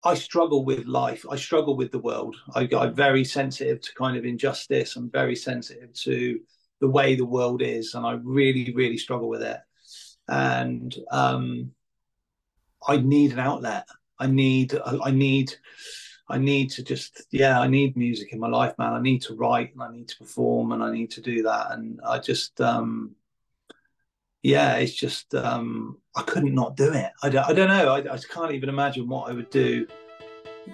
I struggle with life. I struggle with the world. I'm very sensitive to kind of injustice. I'm very sensitive to the way the world is, and I really, really struggle with it. And I need an outlet. I need, I need, I need to just, yeah, I need music in my life, man. I need to write and I need to perform and I need to do that. And I just, yeah, it's just, I couldn't not do it. I don't know. I can't even imagine what I would do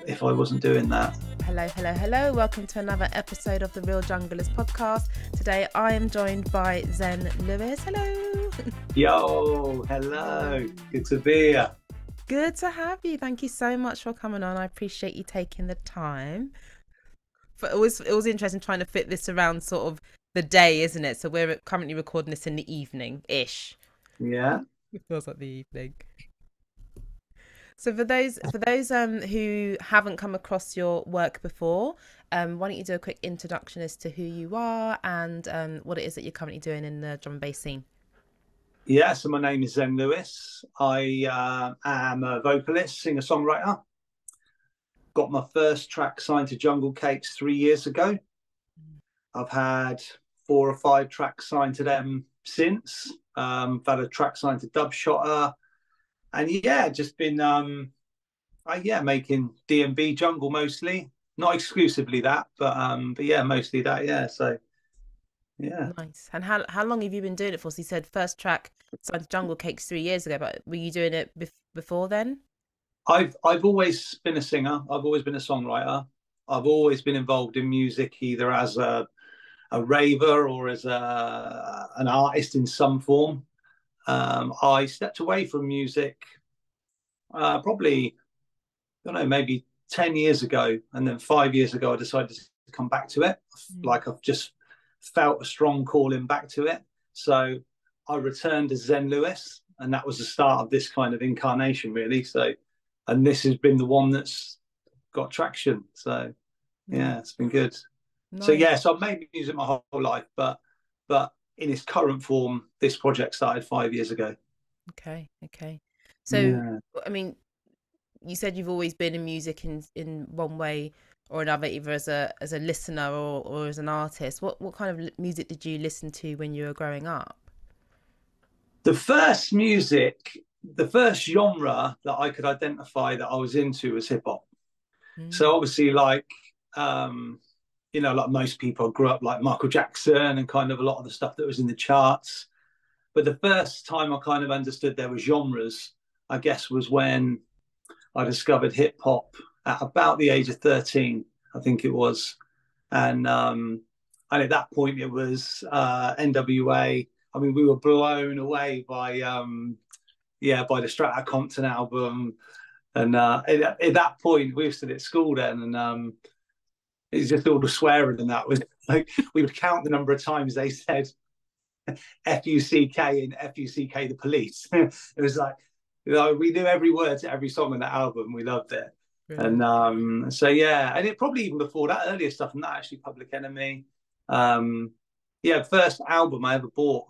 if I wasn't doing that. Hello, hello, hello. Welcome to another episode of the Real Junglist Podcast. Today I am joined by Zen Lewis. Hello. Yo, hello. Good to be here. Good to have you. Thank you so much for coming on. I appreciate you taking the time. But it was interesting trying to fit this around sort of the day, isn't it? So we're currently recording this in the evening-ish. Yeah. It feels like the evening. So for those who haven't come across your work before, why don't you do a quick introduction as to who you are and what it is that you're currently doing in the drum and bass scene? Yeah, so my name is Zen Lewis. I am a vocalist, singer-songwriter. Got my first track signed to Jungle Cakes 3 years ago. I've had 4 or 5 tracks signed to them since. I've had a track signed to Dub Shotter. And yeah, just been making D&B jungle mostly. Not exclusively that, but yeah, mostly that, yeah. So yeah. Nice. And how long have you been doing it for? So you said first track signed to Jungle Cakes 3 years ago, but were you doing it before then? I've always been a singer. I've always been a songwriter. I've always been involved in music, either as a raver or as an artist in some form. I stepped away from music probably, I don't know, maybe 10 years ago. And then 5 years ago, I decided to come back to it. Like I've just felt a strong calling back to it. So I returned as Zen Lewis, and that was the start of this kind of incarnation, really. So, and this has been the one that's got traction. So yeah, it's been good. Nice. So yeah, so I've made music my whole life, but in its current form, this project started 5 years ago. Okay. So yeah. I mean, you said you've always been in music in one way or another, either as a listener or as an artist. What kind of music did you listen to when you were growing up? The first genre that I could identify that I was into was hip hop. So obviously, like like most people, I grew up like Michael Jackson and kind of a lot of the stuff that was in the charts. But the first time I kind of understood there were genres, I guess, was when I discovered hip hop at about the age of 13, I think it was. And at that point it was NWA. I mean, we were blown away by the Strata Compton album. And at that point, we were still at school then, and it's just all the swearing, and that was like we would count the number of times they said F-U-C-K and F-U-C-K the police. It was like, we knew every word to every song on that album. We loved it. Really? And so yeah, and it probably even before that, earlier stuff than that, actually. Public Enemy. First album I ever bought.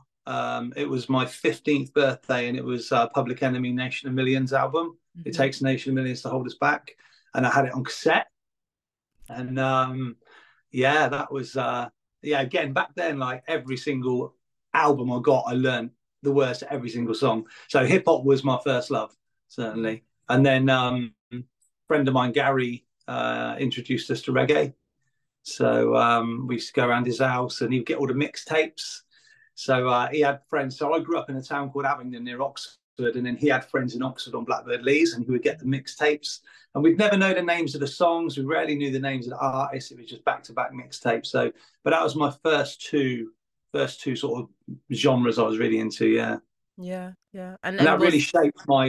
It was my 15th birthday, and it was Public Enemy Nation of Millions album. It takes a nation of millions to hold us back, and I had it on cassette. And that was again back then, like every single album I got, I learned the words to every single song. So hip hop was my first love, certainly. And then a friend of mine, Gary, introduced us to reggae. So we used to go around his house and he'd get all the mixtapes. So he had friends. So I grew up in a town called Abingdon near Oxford, and then he had friends in Oxford on Blackbird Leys, and he would get the mixtapes. And we'd never know the names of the songs. We rarely knew the names of the artists. It was just back-to-back mixtapes. So, but that was my first two sort of genres I was really into. Yeah. And that really shaped my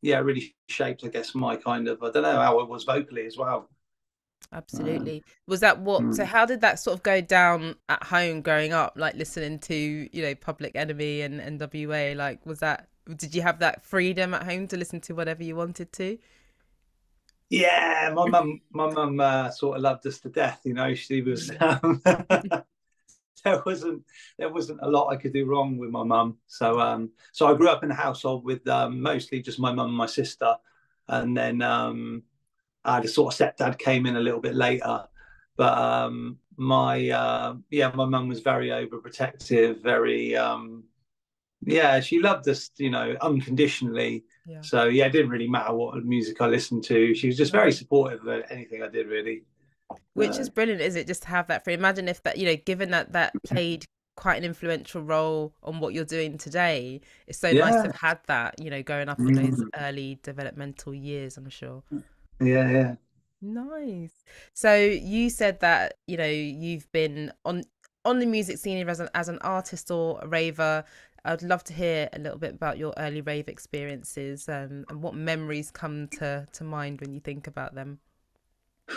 really shaped, I guess, my kind of, I don't know, how I was vocally as well. Absolutely. Was that what? So how did that sort of go down at home growing up, like listening to Public Enemy and NWA? Like, did you have that freedom at home to listen to whatever you wanted to? Yeah, my mum sort of loved us to death. She was there wasn't a lot I could do wrong with my mum. So I grew up in a household with mostly just my mum and my sister, and then The sort of stepdad came in a little bit later, but my mum was very overprotective, very she loved us, unconditionally. Yeah. So yeah, it didn't really matter what music I listened to. She was just very supportive of anything I did, really. Which is brilliant, is it? Just to have that free. Imagine if that, given that played quite an influential role on what you're doing today. It's so nice to have had that, growing up in those early developmental years, I'm sure. Yeah. Nice. So you said that, you've been on the music scene as an artist or a raver. I'd love to hear a little bit about your early rave experiences, and what memories come to mind when you think about them.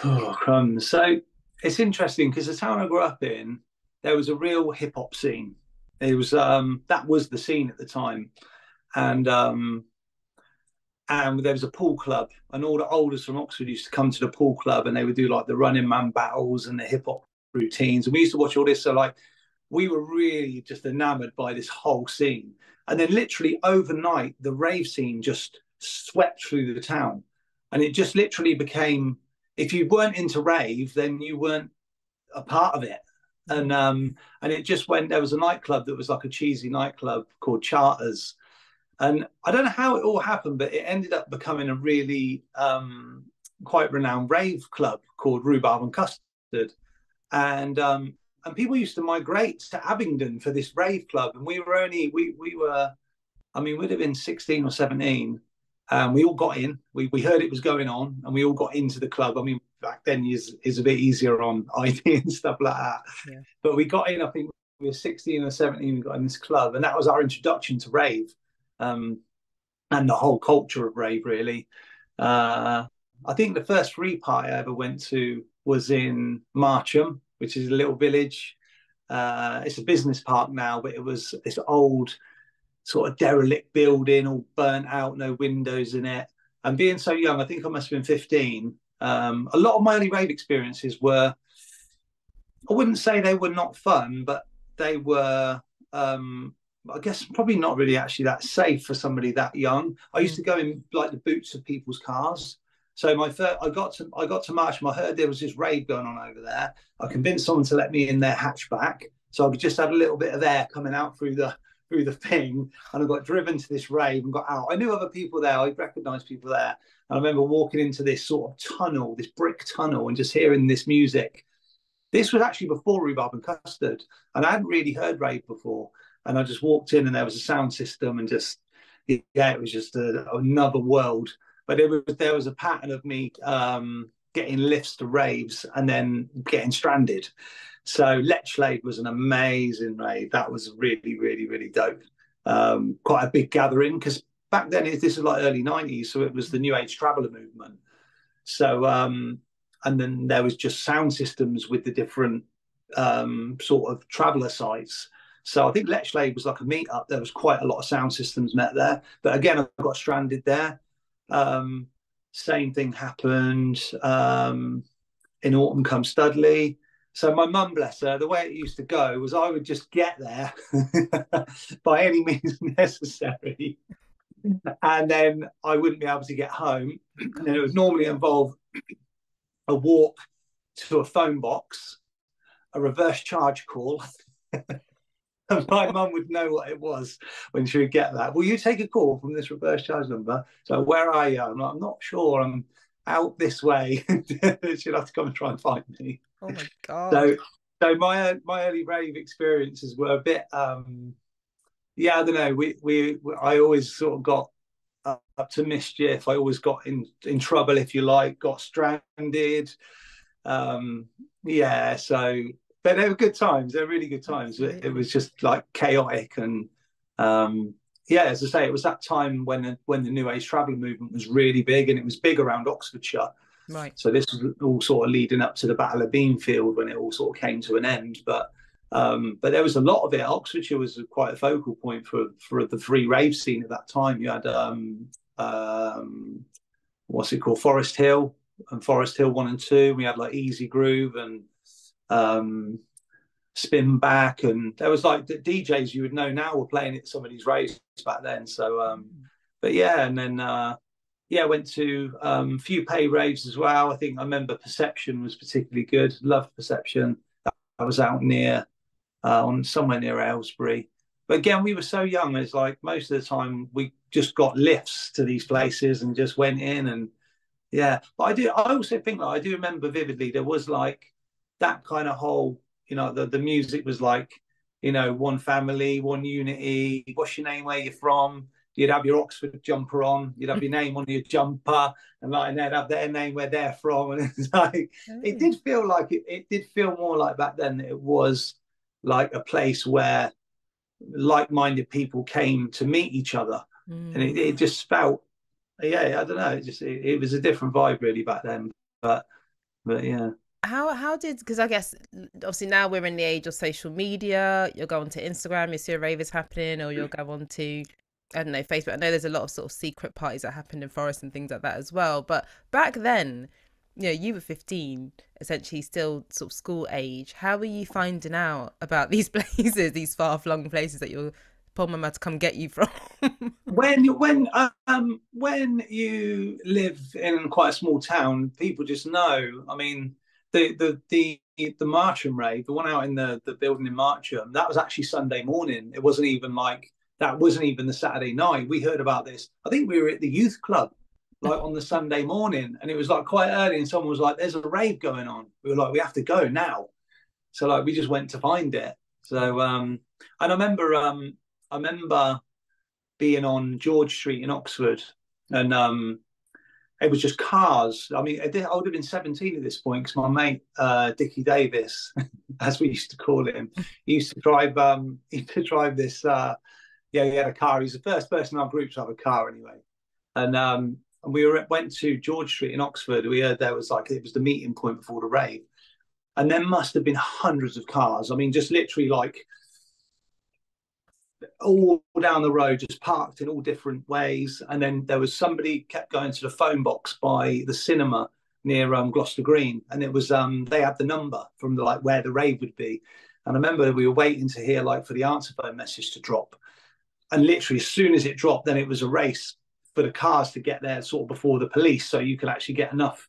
Oh, crumbs. So it's interesting because the town I grew up in, there was a real hip hop scene. It was that was the scene at the time, and there was a pool club, and all the olders from Oxford used to come to the pool club, and they would do like the Running Man battles and the hip hop routines, and we used to watch all this. So like, we were really just enamored by this whole scene, and then literally overnight, the rave scene just swept through the town, and it just literally became, if you weren't into rave, then you weren't a part of it. And it just went, there was a nightclub that was like a cheesy nightclub called Charters. And I don't know how it all happened, but it ended up becoming a really quite renowned rave club called Rhubarb and Custard. And people used to migrate to Abingdon for this rave club. And we were we'd have been 16 or 17. We all got in. We heard it was going on, and we all got into the club. I mean, back then is a bit easier on ID and stuff like that. Yeah. But we got in. I think we were 16 or 17. We got in this club, and that was our introduction to rave, and the whole culture of rave. Really, I think the first free party I ever went to was in Marcham, which is a little village. It's a business park now, but it was this old sort of derelict building, all burnt out, no windows in it. And being so young, I think I must have been 15. A lot of my early rave experiences were, I wouldn't say they were not fun, but they were, I guess, probably not really actually that safe for somebody that young. I used to go in like the boots of people's cars. So I got to Marcham. I heard there was this rave going on over there. I convinced someone to let me in their hatchback, so I could just have a little bit of air coming out through the thing, and I got driven to this rave and got out. I knew other people there. I recognised people there. And I remember walking into this sort of tunnel, this brick tunnel, and just hearing this music. This was actually before Rhubarb and Custard, and I hadn't really heard rave before. And I just walked in, and there was a sound system, and just, yeah, it was just another world. But there was a pattern of me getting lifts to raves and then getting stranded. So Lechlade was an amazing rave. That was really, really, really dope. Quite a big gathering, because back then this is like early 90s, so it was the New Age Traveller movement. So and then there was just sound systems with the different sort of traveller sites. So I think Lechlade was like a meetup. There was quite a lot of sound systems met there. But again, I got stranded there. Same thing happened in Autumn Come Studley. So my mum, bless her, the way it used to go was I would just get there by any means necessary, and then I wouldn't be able to get home. And it would normally involve a walk to a phone box, a reverse charge call. And my mum would know what it was when she would get that. Will you take a call from this reverse charge number? So where are you? I'm not sure. I'm out this way. She'll have to come and try and find me. Oh my god! So my early rave experiences were a bit, yeah, I don't know. I always sort of got up to mischief. I always got in trouble, if you like. Got stranded. Yeah. So, but they were good times. They were really good times. It was just like chaotic, and yeah, as I say, it was that time when the New Age Traveller movement was really big, and it was big around Oxfordshire. Right. So this was all sort of leading up to the Battle of Beanfield, when it all sort of came to an end. But there was a lot of it. Oxfordshire was quite a focal point for the free rave scene at that time. You had what's it called, Forest Hill and Forest Hill 1 and 2. We had like Easy Groove and Spin Back, and there was like the DJs you would know now were playing at some of these raves back then. So but yeah, and then yeah, went to a few pay raves as well. I think I remember Perception was particularly good. Loved Perception. I was out near on somewhere near Aylesbury. But again, we were so young. It's like most of the time we just got lifts to these places and just went in and yeah. But I also think like I do remember vividly there was like that kind of whole, you know, the music was like, you know, one family, one unity. What's your name? Where you're from? You'd have your Oxford jumper on. You'd have your name on your jumper, and like, and they'd have their name where they're from. And it's like, it did feel like it did feel more like back then. It was like a place where like-minded people came to meet each other, and it just felt, yeah, I don't know, it was a different vibe really back then. But yeah. How did, because I guess obviously now we're in the age of social media, you'll go onto Instagram, you see a rave is happening, or you'll go on to, I don't know, Facebook. I know there's a lot of sort of secret parties that happened in forests and things like that as well. But back then, you know, you were 15, essentially still sort of school age. How were you finding out about these places, these far-flung places that your poor mum had to come get you from? When you live in quite a small town, people just know. I mean, the Marcham rave, the one out in the building in Marcham, that was actually Sunday morning. It wasn't even like, that wasn't even the Saturday night. We heard about this. I think we were at the youth club, like on the Sunday morning, and it was like quite early, and someone was like, there's a rave going on. We were like, we have to go now. So like we just went to find it. So and I remember being on George Street in Oxford, and it was just cars. I mean, I would have been 17 at this point because my mate Dickie Davis, as we used to call him, he used to drive this. Yeah, he had a car. He's the first person in our group to have a car anyway. And we went to George Street in Oxford. We heard there was like, it was the meeting point before the rave. And there must have been hundreds of cars. I mean, just literally like all down the road, just parked in all different ways. And then there was somebody kept going to the phone box by the cinema near Gloucester Green. And it was, they had the number from the, like where the rave would be. And I remember we were waiting to hear like for the answer phone message to drop. And literally, as soon as it dropped, then it was a race for the cars to get there sort of before the police, so you could actually get enough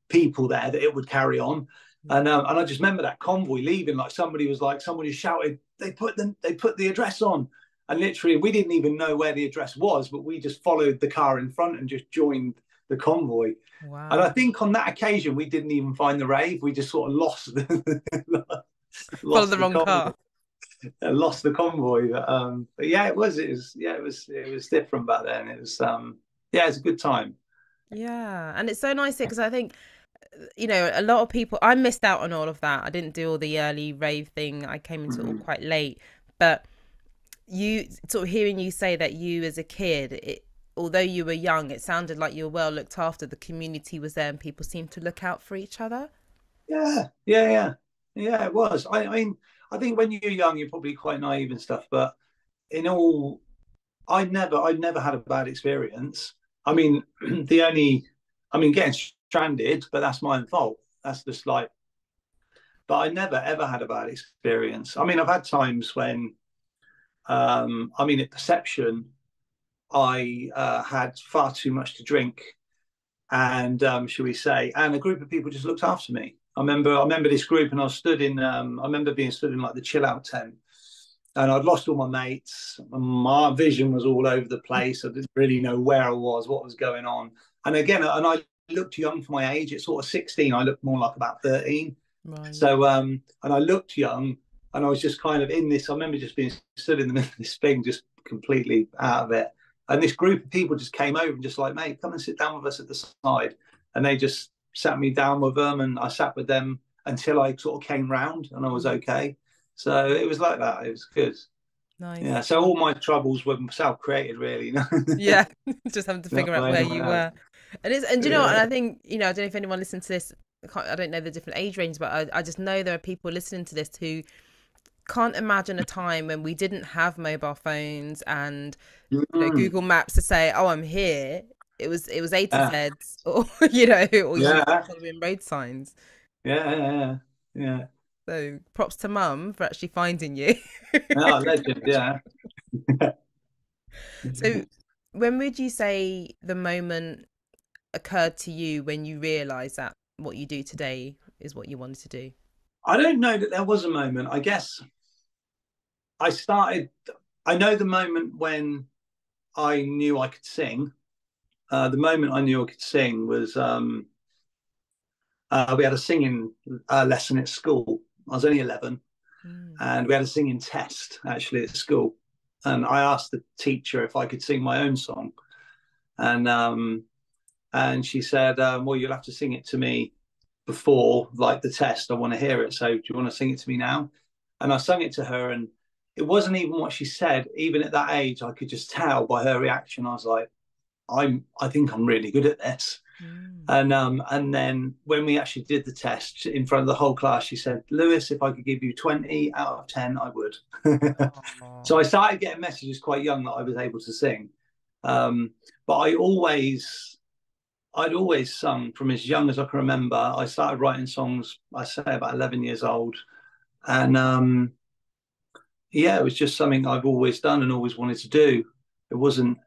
people there that it would carry on. And I just remember that convoy leaving. Like somebody shouted, they put the address on, and literally we didn't even know where the address was, but we just followed the car in front and just joined the convoy. Wow. And I think on that occasion we didn't even find the rave. We just sort of lost Followed the wrong car. Lost the convoy, but yeah, it was different back then. It was yeah, it's a good time. Yeah, and it's so nice because I think, you know, a lot of people, I missed out on all of that. I didn't do all the early rave thing. I came into it all quite late. But you sort of hearing you say that you as a kid, although you were young, it sounded like you were well looked after. The community was there and people seemed to look out for each other. Yeah, it was. I mean, I think when you're young, you're probably quite naive and stuff. But I'd never had a bad experience. I mean, getting stranded, but that's my own fault. That's just like, but I never ever had a bad experience. I mean, I've had times when, at Perception, I had far too much to drink, and shall we say, and a group of people just looked after me. I remember this group, and I remember being stood in like the chill out tent, and I'd lost all my mates. My vision was all over the place. I didn't really know where I was, what was going on. And again, and I looked young for my age. At sort of 16, I looked more like about 13. Right. So, and I looked young, and I was just kind of in this. I remember just being stood in the middle of this thing, just completely out of it. And this group of people just came over and just like, mate, come and sit down with us at the side. And they just sat me down with them, and I sat with them until I sort of came round and I was okay. So it was like that. It was good. Nice. Yeah. So all my troubles were self-created, really. Yeah. Just having to figure out where you were. And do you know what? And I think, you know, I don't know if anyone listens to this. I don't know the different age ranges, but I just know there are people listening to this who can't imagine a time when we didn't have mobile phones and you know, Google Maps to say, "Oh, I'm here." It was A to Z, or you know, or you following road signs. Yeah. So props to Mum for actually finding you. Oh, legend, yeah. So when would you say the moment occurred to you when you realised that what you do today is what you wanted to do? I don't know that there was a moment. I guess I know the moment when I knew I could sing. The moment I knew I could sing was we had a singing lesson at school. I was only 11, and we had a singing test actually at school. And I asked the teacher if I could sing my own song, and she said, "Well, you'll have to sing it to me before like the test. I want to hear it. So do you want to sing it to me now?" And I sung it to her, and it wasn't even what she said. Even at that age, I could just tell by her reaction. I was like, I think I'm really good at this. And then when we actually did the test in front of the whole class, she said, "Lewis, if I could give you 20 out of 10, I would." So I started getting messages quite young that I was able to sing. But I'd always sung from as young as I can remember. I started writing songs, I say about 11 years old. And yeah, it was just something I've always done and always wanted to do. It wasn't,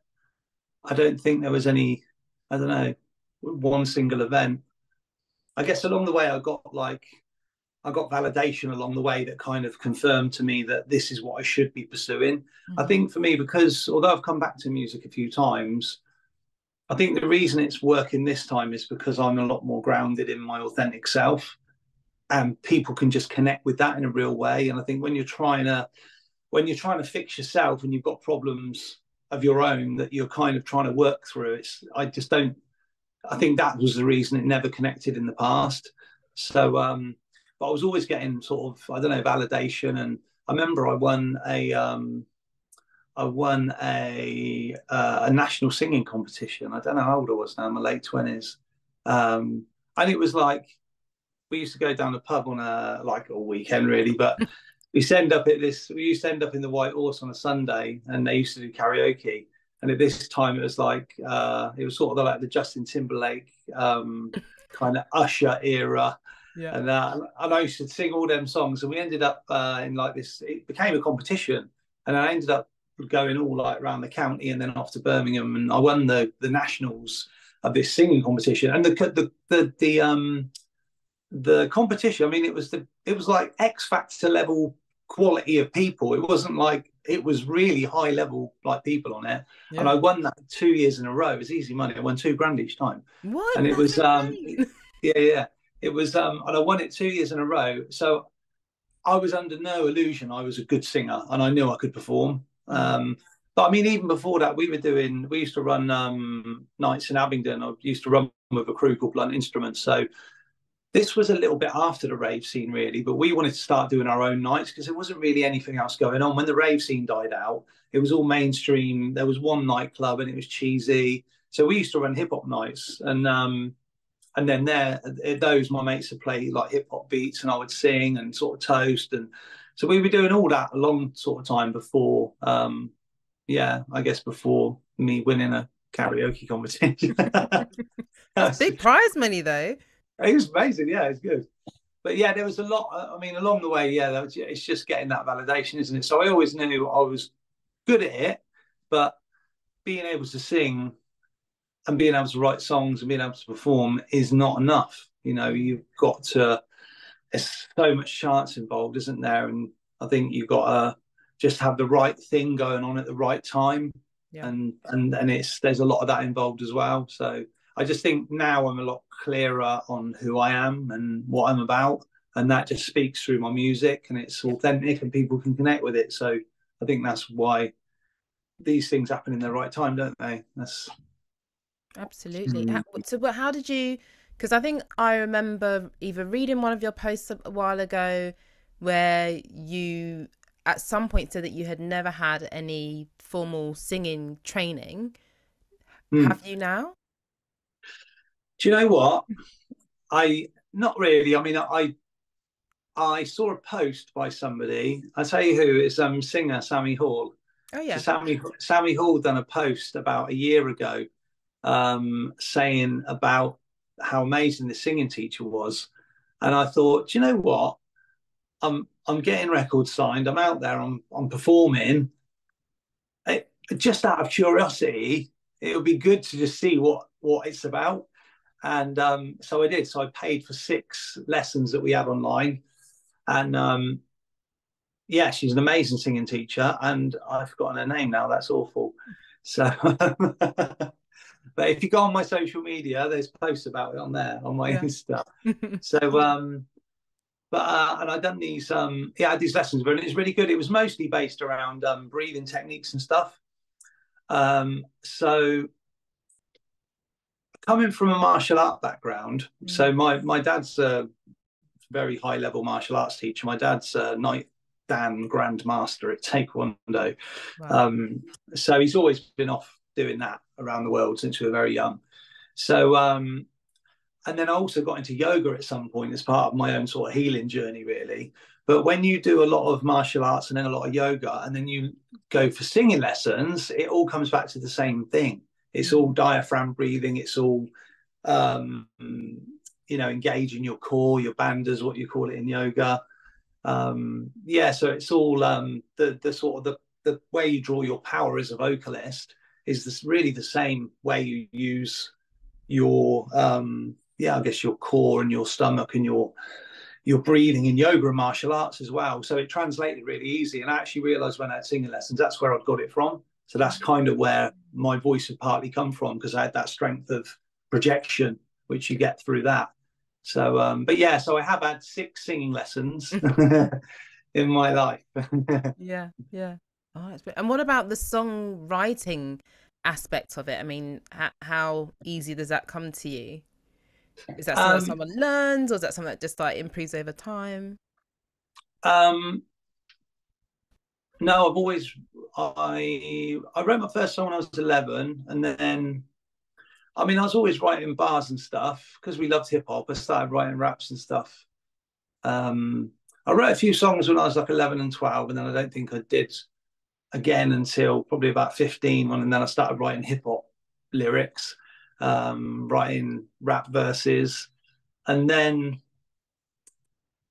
I don't think there was any, I don't know, one single event. I guess along the way I got validation along the way that kind of confirmed to me that this is what I should be pursuing. I think for me, because although I've come back to music a few times, I think the reason it's working this time is because I'm a lot more grounded in my authentic self, and people can just connect with that in a real way. And I think when you're trying to fix yourself and you've got problems of your own that you're kind of trying to work through, I think that was the reason it never connected in the past. So, but I was always getting sort of, I don't know, validation. And I remember I won a national singing competition. I don't know how old I was now, in my late 20s. And it was like, we used to go down the pub on a weekend really, but we used to end up in the White Horse on a Sunday, and they used to do karaoke. And at this time, it was like it was sort of like the Justin Timberlake kind of Usher era, and I used to sing all them songs. And we ended up in like this. It became a competition, and I ended up going all like around the county and then off to Birmingham, and I won the nationals of this singing competition. And the competition, I mean, it was like X Factor level quality of people. It wasn't like, it was really high level like people on it. And I won that 2 years in a row. It was easy money. I won $2,000 each time. What? And it was it was and I won it 2 years in a row. So I was under no illusion I was a good singer, and I knew I could perform. But I mean, even before that, we used to run nights in Abingdon. I used to run with a crew called Blunt Instruments. So this was a little bit after the rave scene, really, but we wanted to start doing our own nights because there wasn't really anything else going on. When the rave scene died out, it was all mainstream. There was one nightclub and it was cheesy. So we used to run hip hop nights. And then my mates would play like hip hop beats, and I would sing and sort of toast. And so we were doing all that a long sort of time before, I guess before me winning a karaoke competition. That's big prize money though. It was amazing. Yeah, it's good. But yeah, there was a lot. I mean, along the way, it's just getting that validation, isn't it? So I always knew I was good at it, but being able to sing and being able to write songs and being able to perform is not enough. You know, you've got to, there's so much chance involved, isn't there? And I think you've got to just have the right thing going on at the right time. Yeah. And there's a lot of that involved as well. So I just think now I'm a lot clearer on who I am and what I'm about, and that just speaks through my music, and it's authentic and people can connect with it. So I think that's why these things happen in the right time, don't they? That's absolutely. So how did you, because I think I remember either reading one of your posts a while ago where you at some point said that you had never had any formal singing training. Have you now? Do you know what? Not really. I mean, I saw a post by somebody. I'll tell you who. It's singer Sammy Hall. Oh yeah. So Sammy Hall done a post about a year ago, saying about how amazing the singing teacher was, and I thought, do you know what? I'm getting records signed. I'm out there. I'm performing. Just out of curiosity, it would be good to just see what it's about. And so I did. So I paid for 6 lessons that we had online. And yeah, she's an amazing singing teacher. And I've forgotten her name now. That's awful. So, but if you go on my social media, there's posts about it on there, on my Insta. So, and I've done these, yeah, I had these lessons, but it's really good. It was mostly based around breathing techniques and stuff. So coming from a martial art background, so my dad's a very high level martial arts teacher. My dad's a Knight Dan Grandmaster at Taekwondo. Wow. So he's always been off doing that around the world since we were very young. So, and then I also got into yoga at some point as part of my own sort of healing journey, really. But when you do a lot of martial arts and then a lot of yoga, and then you go for singing lessons, it all comes back to the same thing. It's all diaphragm breathing. It's all, you know, engaging your core, your bandhas, what you call it in yoga. Yeah, so it's all the sort of the way you draw your power as a vocalist is this really the same way you use your yeah, I guess your core and your stomach and your breathing in yoga and martial arts as well. So it translated really easy. And I actually realized when I had singing lessons, that's where I got it from. So that's kind of where my voice had partly come from, because I had that strength of projection, which you get through that. So, but yeah, so I have had 6 singing lessons in my life. Yeah. Oh, and what about the songwriting aspect of it? I mean, how easy does that come to you? Is that something that someone learns, or is that something that just like improves over time? No, I've always I wrote my first song when I was 11, and then I mean I was always writing bars and stuff because we loved hip hop. I started writing raps and stuff. I wrote a few songs when I was like 11 and 12, and then I don't think I did again until probably about 15, and then I started writing hip hop lyrics. Writing rap verses, and then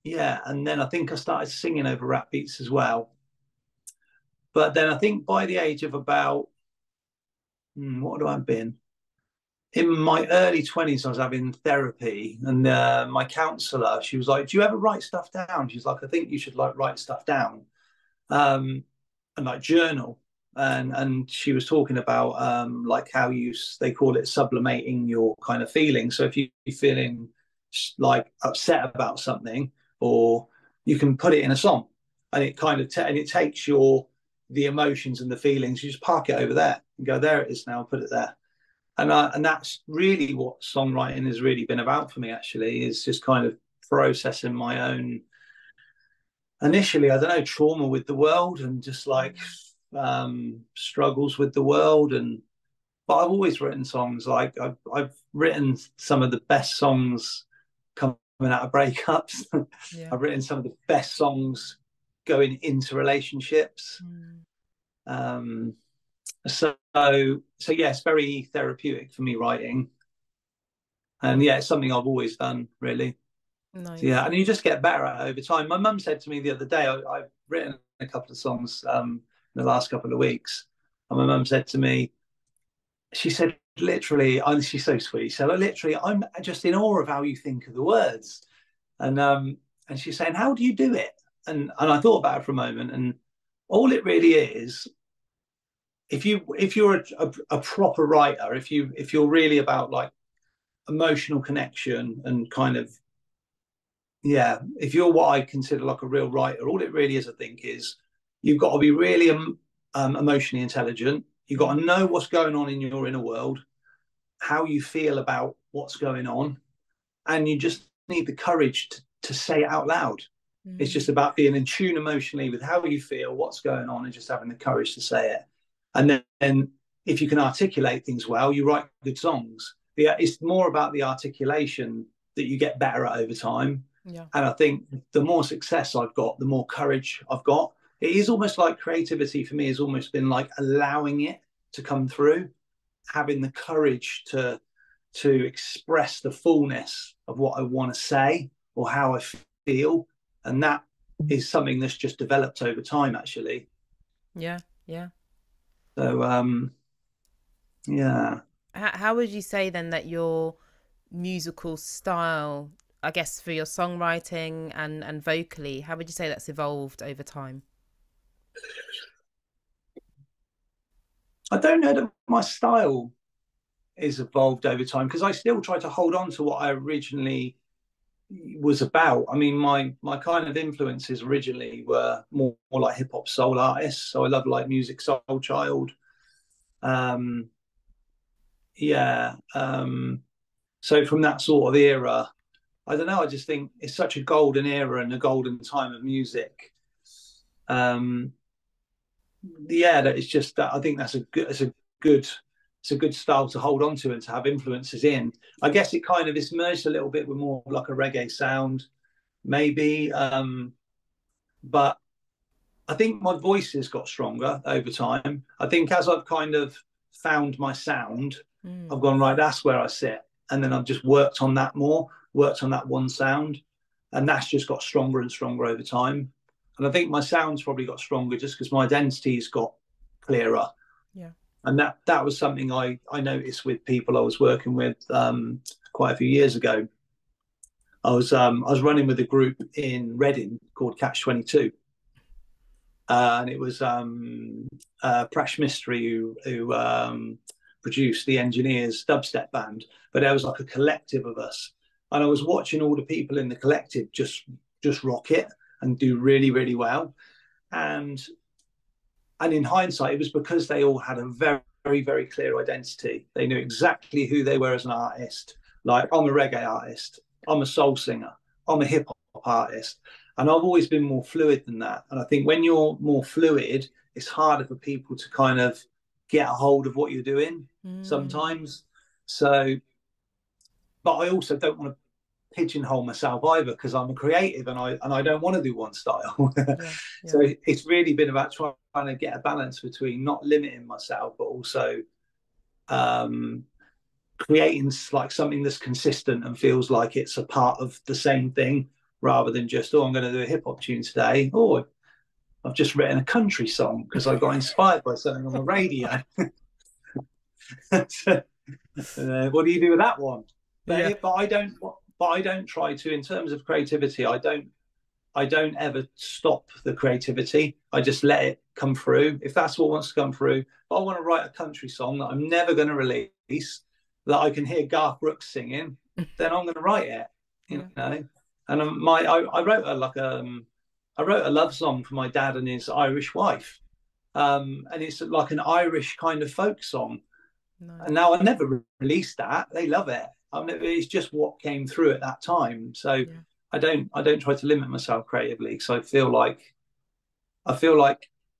I think I started singing over rap beats as well. But then I think by the age of about what do I have been in my early 20s, I was having therapy, and my counselor, she was like, do you ever write stuff down? She's like, I think you should like write stuff down, and like journal. And she was talking about like how they call it sublimating your kind of feelings. So if you're feeling like upset about something, or you can put it in a song, and it kind of and it takes the emotions and the feelings. You just park it over there and go, there it is now, put it there. And that's really what songwriting has really been about for me. Actually, is just kind of processing my own initially, I don't know, trauma with the world, and just like struggles with the world. But I've always written songs. Like I've written some of the best songs coming out of breakups. Yeah. I've written some of the best songs going into relationships. So yeah, it's very therapeutic for me writing, and yeah, it's something I've always done, really. Nice. So, yeah, and you just get better at it over time. My mum said to me the other day, I've written a couple of songs the last couple of weeks, and my mum said to me, she said literally, she's so sweet, so literally I'm just in awe of how you think of the words, and she's saying, how do you do it? And I thought about it for a moment, and all it really is, if you're a proper writer, if you're really about like emotional connection and kind of, yeah, if you're what I consider like a real writer, all it really is, I think, is you've got to be really emotionally intelligent. You've got to know what's going on in your inner world, how you feel about what's going on, and you just need the courage to say it out loud. It's just about being in tune emotionally with how you feel, what's going on, and just having the courage to say it. And then if you can articulate things well, you write good songs. Yeah, it's more about the articulation that you get better at over time. Yeah. And I think the more success I've got, the more courage I've got. It is almost like creativity for me has almost been like allowing it to come through, having the courage to express the fullness of what I want to say or how I feel. And that is something that's just developed over time, actually. Yeah, yeah. So, yeah. How would you say then that your musical style, I guess, for your songwriting and vocally? How would you say that's evolved over time? I don't know that my style is evolved over time, because I still try to hold on to what I originally was about. I mean, my kind of influences originally were more like hip hop soul artists. So I love like Music Soul Child. Um, yeah. So from that sort of era, I don't know. I just think it's such a golden era and a golden time of music. Yeah, that it's just that I think that's good it's a good style to hold on to and to have influences in. I guess it kind of is merged a little bit with more like a reggae sound, maybe. But I think my voice has got stronger over time. I think as I've kind of found my sound, I've gone, right, that's where I sit. And then I've just worked on that more, worked on that one sound. And that's just got stronger and stronger over time. And I think my sound's probably got stronger just because my identity's got clearer. Yeah. And that was something I noticed with people I was working with quite a few years ago. I was running with a group in Reading called Catch 22. And it was Prash Mystery who produced the Engineers dubstep band. But there was like a collective of us. And I was watching all the people in the collective just rock it and do really, really well. And in hindsight, it was because they all had a very, very, very clear identity. They knew exactly who they were as an artist. Like, I'm a reggae artist, I'm a soul singer, I'm a hip hop artist. And I've always been more fluid than that. And I think when you're more fluid, it's harder for people to kind of get a hold of what you're doing sometimes. So, but I also don't want to pigeonhole myself either, because I'm a creative and I don't want to do one style. Yeah. So it's really been about trying to get a balance between not limiting myself, but also creating like something that's consistent and feels like it's a part of the same thing, rather than just, oh, I'm going to do a hip hop tune today, or I've just written a country song because I got inspired by something on the radio. So, what do you do with that one? But I don't try to, in terms of creativity, I don't ever stop the creativity. I just let it come through. If that's what wants to come through, if I want to write a country song that I'm never going to release, that I can hear Garth Brooks singing, then I'm going to write it. You know. And I wrote a love song for my dad and his Irish wife, and it's like an Irish kind of folk song. Nice. And now I never released that. They love it. It's just what came through at that time. So I don't try to limit myself creatively, because I feel like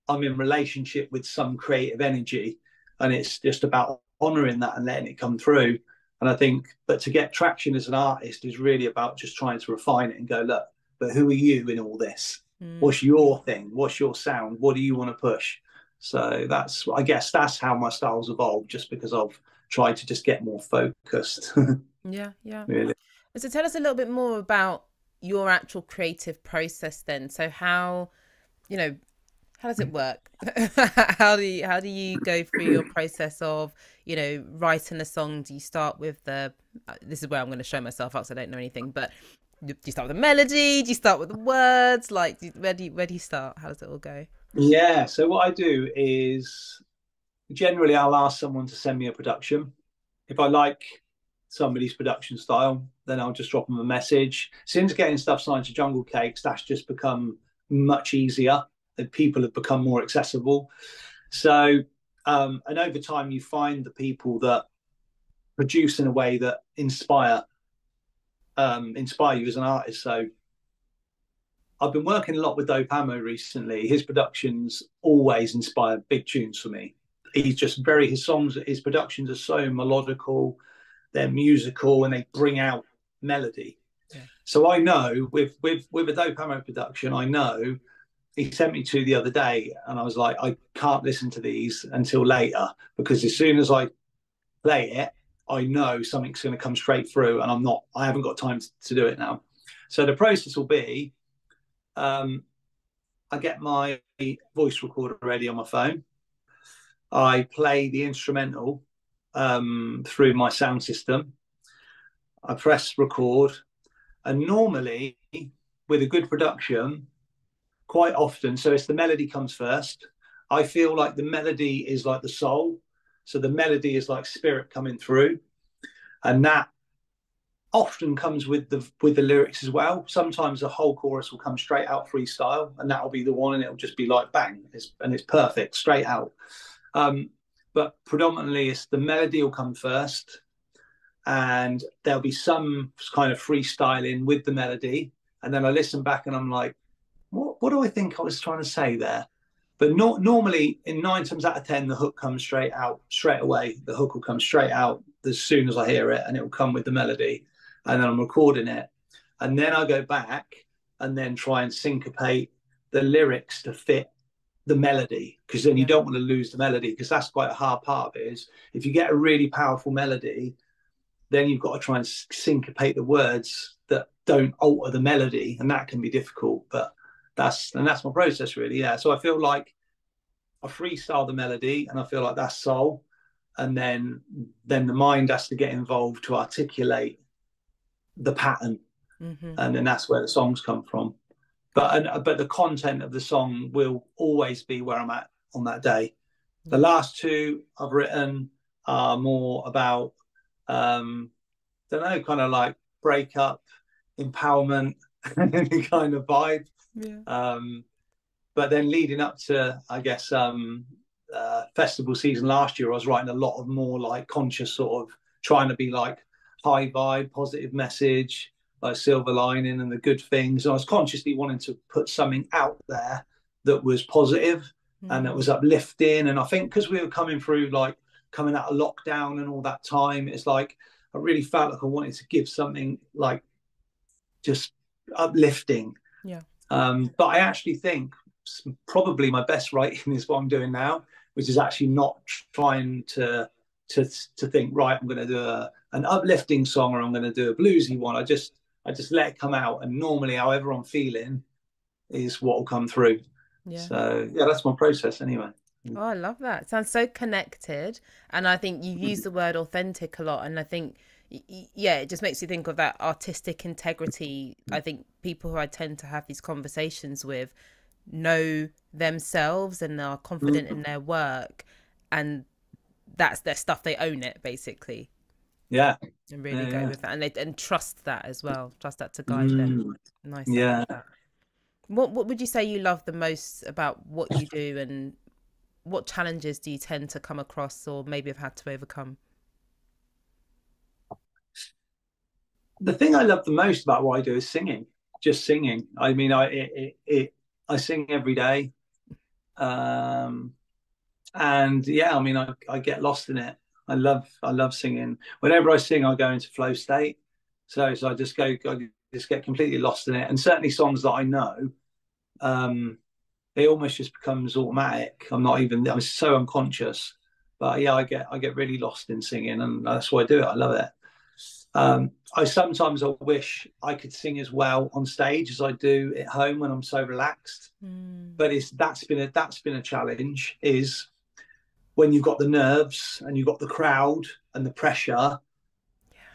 I'm in relationship with some creative energy, and it's just about honoring that and letting it come through. And I think, but to get traction as an artist is really about just trying to refine it and go, look, but who are you in all this? What's your thing? What's your sound? What do you want to push? So I guess that's how my style's evolved, just because I've tried to just get more focused. Yeah. Really. So tell us a little bit more about your actual creative process then. So how does it work? How do you go through your process of, writing a song? Do you start with this is where I'm going to show myself up, so I don't know anything, but do you start with the melody? Do you start with the words? Like, where do you start? How does it all go? Yeah. So what I do is, generally I'll ask someone to send me a production. If I like somebody's production style, then I'll just drop them a message. Since getting stuff signed to Jungle Cakes, that's just become much easier. That people have become more accessible. So, and over time, you find the people that produce in a way that inspire you as an artist. So, I've been working a lot with Dope Ammo recently. His productions always inspire big tunes for me. He's just his productions are so melodical, they're musical, and they bring out melody. Yeah. So I know with a Dope Ammo production, I know. He sent me two the other day, and I was like, I can't listen to these until later, because as soon as I play it, I know something's going to come straight through, and I haven't got time to do it now. So the process will be, I get my voice recorder ready on my phone. I play the instrumental through my sound system. I press record, and normally with a good production, quite often, so it's the melody comes first. I feel like the melody is like the soul. So the melody is like spirit coming through. And that often comes with the lyrics as well. Sometimes the whole chorus will come straight out freestyle, and that'll be the one, and it'll just be like bang, it's perfect, straight out. But predominantly it's the melody will come first, and there'll be some kind of freestyling with the melody. And then I listen back and I'm like, what do I think I was trying to say there? But not normally, in 9 times out of 10, the hook comes straight out, straight away. The hook will come straight out as soon as I hear it, and it will come with the melody. And then I'm recording it. And then I go back and then try and syncopate the lyrics to fit the melody, because then you don't want to lose the melody, because that's quite a hard part of it. Is if you get a really powerful melody, then you've got to try and syncopate the words that don't alter the melody, and that can be difficult. But that's my process, really. Yeah. So I feel like I freestyle the melody, and I feel like that's soul, and then the mind has to get involved to articulate the pattern, and then that's where the songs come from. But the content of the song will always be where I'm at on that day. The last 2 I've written are more about don't know, kind of like breakup, empowerment, any kind of vibe. But then leading up to, I guess, festival season last year, I was writing a lot of more like conscious, sort of trying to be like high vibe, positive message, like silver lining and the good things. And I was consciously wanting to put something out there that was positive and that was uplifting. And I think because we were coming out of lockdown and all that time, it's like I really felt like I wanted to give something like just uplifting. But I actually think probably my best writing is what I'm doing now, which is actually not trying to think, right, I'm going to do an uplifting song or I'm going to do a bluesy one. I just let it come out, and normally however I'm feeling is what will come through. So yeah, that's my process anyway. Oh, I love that. It sounds so connected, and I think you use the word authentic a lot, and I think it just makes you think of that artistic integrity. I think people who I tend to have these conversations with know themselves and are confident in their work, and that's their stuff. They own it, basically. And really go with that, and trust that as well. Trust that to guide them. Nice. What would you say you love the most about what you do, and what challenges do you tend to come across or maybe have had to overcome? The thing I love the most about what I do is singing. Just singing. I mean, I sing every day, and yeah, I mean, I get lost in it. I love singing. Whenever I sing, I go into flow state. So I just get completely lost in it. And certainly songs that I know, it almost just becomes automatic. I'm so unconscious. But yeah, I get really lost in singing, and that's why I do it. I love it. I sometimes wish I could sing as well on stage as I do at home when I'm so relaxed. But that's been a challenge, is when you've got the nerves and you've got the crowd and the pressure,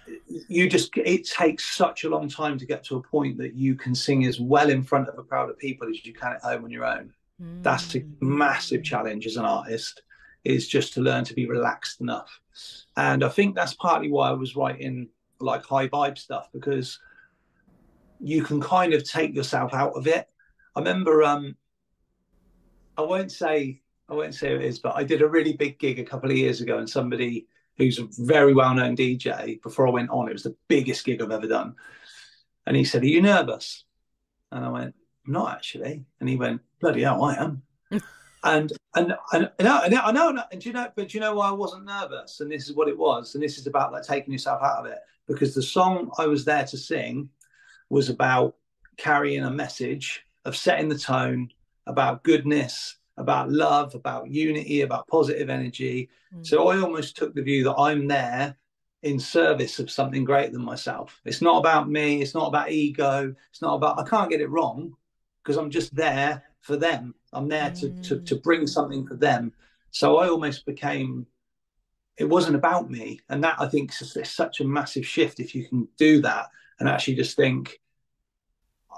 it takes such a long time to get to a point that you can sing as well in front of a crowd of people as you can at home on your own. That's a massive challenge as an artist, is just to learn to be relaxed enough. And I think that's partly why I was writing like high vibe stuff, because you can kind of take yourself out of it. I remember, I won't say who it is, but I did a really big gig a couple of years ago, and somebody who's a very well-known DJ, before I went on, it was the biggest gig I've ever done. And he said, "Are you nervous?" And I went, "I'm not actually." And he went, "Bloody hell, I am." And I know. And do you know why I wasn't nervous? And this is what it was. And this is about like taking yourself out of it, because the song I was there to sing was about carrying a message of setting the tone, about goodness, about love, about unity, about positive energy. So I almost took the view that I'm there in service of something greater than myself. It's not about me. It's not about ego. It's not about, I can't get it wrong, because I'm just there for them. I'm there to bring something for them. So I almost became it wasn't about me. And that, I think, is such a massive shift if you can do that and actually just think,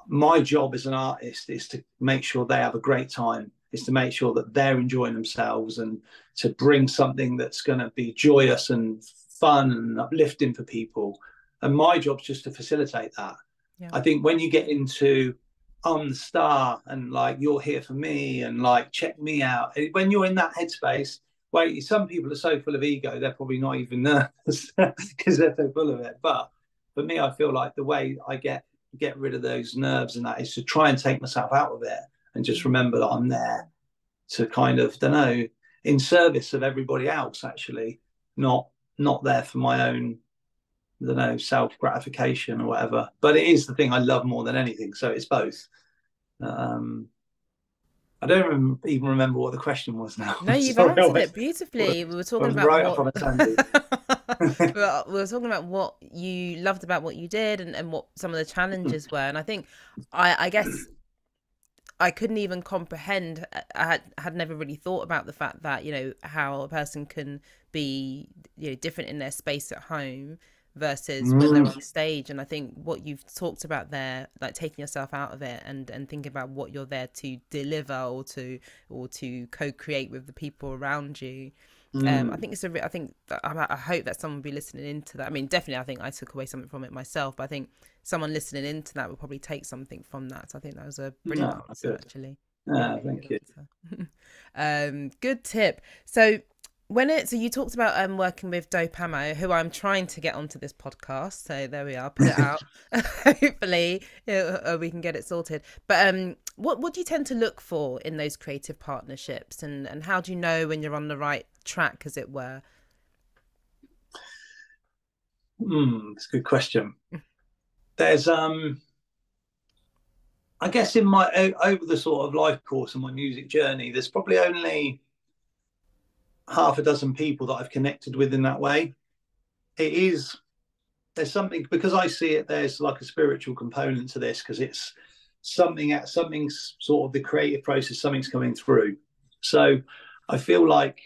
my job as an artist is to make sure they have a great time, is to make sure that they're enjoying themselves, and to bring something that's going to be joyous and fun and uplifting for people. And my job's just to facilitate that. Yeah. I think when you get into, I'm the star and like, you're here for me and like, check me out, when you're in that headspace, well, some people are so full of ego, they're probably not even nervous because they're so full of it. But for me, I feel like the way I get rid of those nerves and that is to try and take myself out of it and just remember that I'm there to kind of, don't know, in service of everybody else, actually, not there for my own, I don't know, self gratification or whatever. But it is the thing I love more than anything, so it's both. I don't even remember what the question was now. No, you've answered it beautifully. We were talking about right up on a tangent. we were talking about what you loved about what you did and what some of the challenges were. And I think, I guess I couldn't even comprehend. I had never really thought about the fact that, you know, how a person can be, you know, different in their space at home versus when they're on stage. And I think what you've talked about there, like taking yourself out of it and thinking about what you're there to deliver or to co-create with the people around you. I think I hope that someone will be listening into that. I mean, definitely, I think I took away something from it myself, but I think someone listening into that will probably take something from that. So I think that was a brilliant answer, actually. Thank you. Good tip. So you talked about working with Dope Ammo, who I'm trying to get onto this podcast. So there we are, put it out. Hopefully we can get it sorted. But what do you tend to look for in those creative partnerships, and how do you know when you're on the right track, as it were? It's a good question. There's I guess in my over the sort of life course of my music journey, there's probably only half a dozen people that I've connected with in that way. There's something, because I see it, there's like a spiritual component to this, because it's something's sort of the creative process, something's coming through. So I feel like,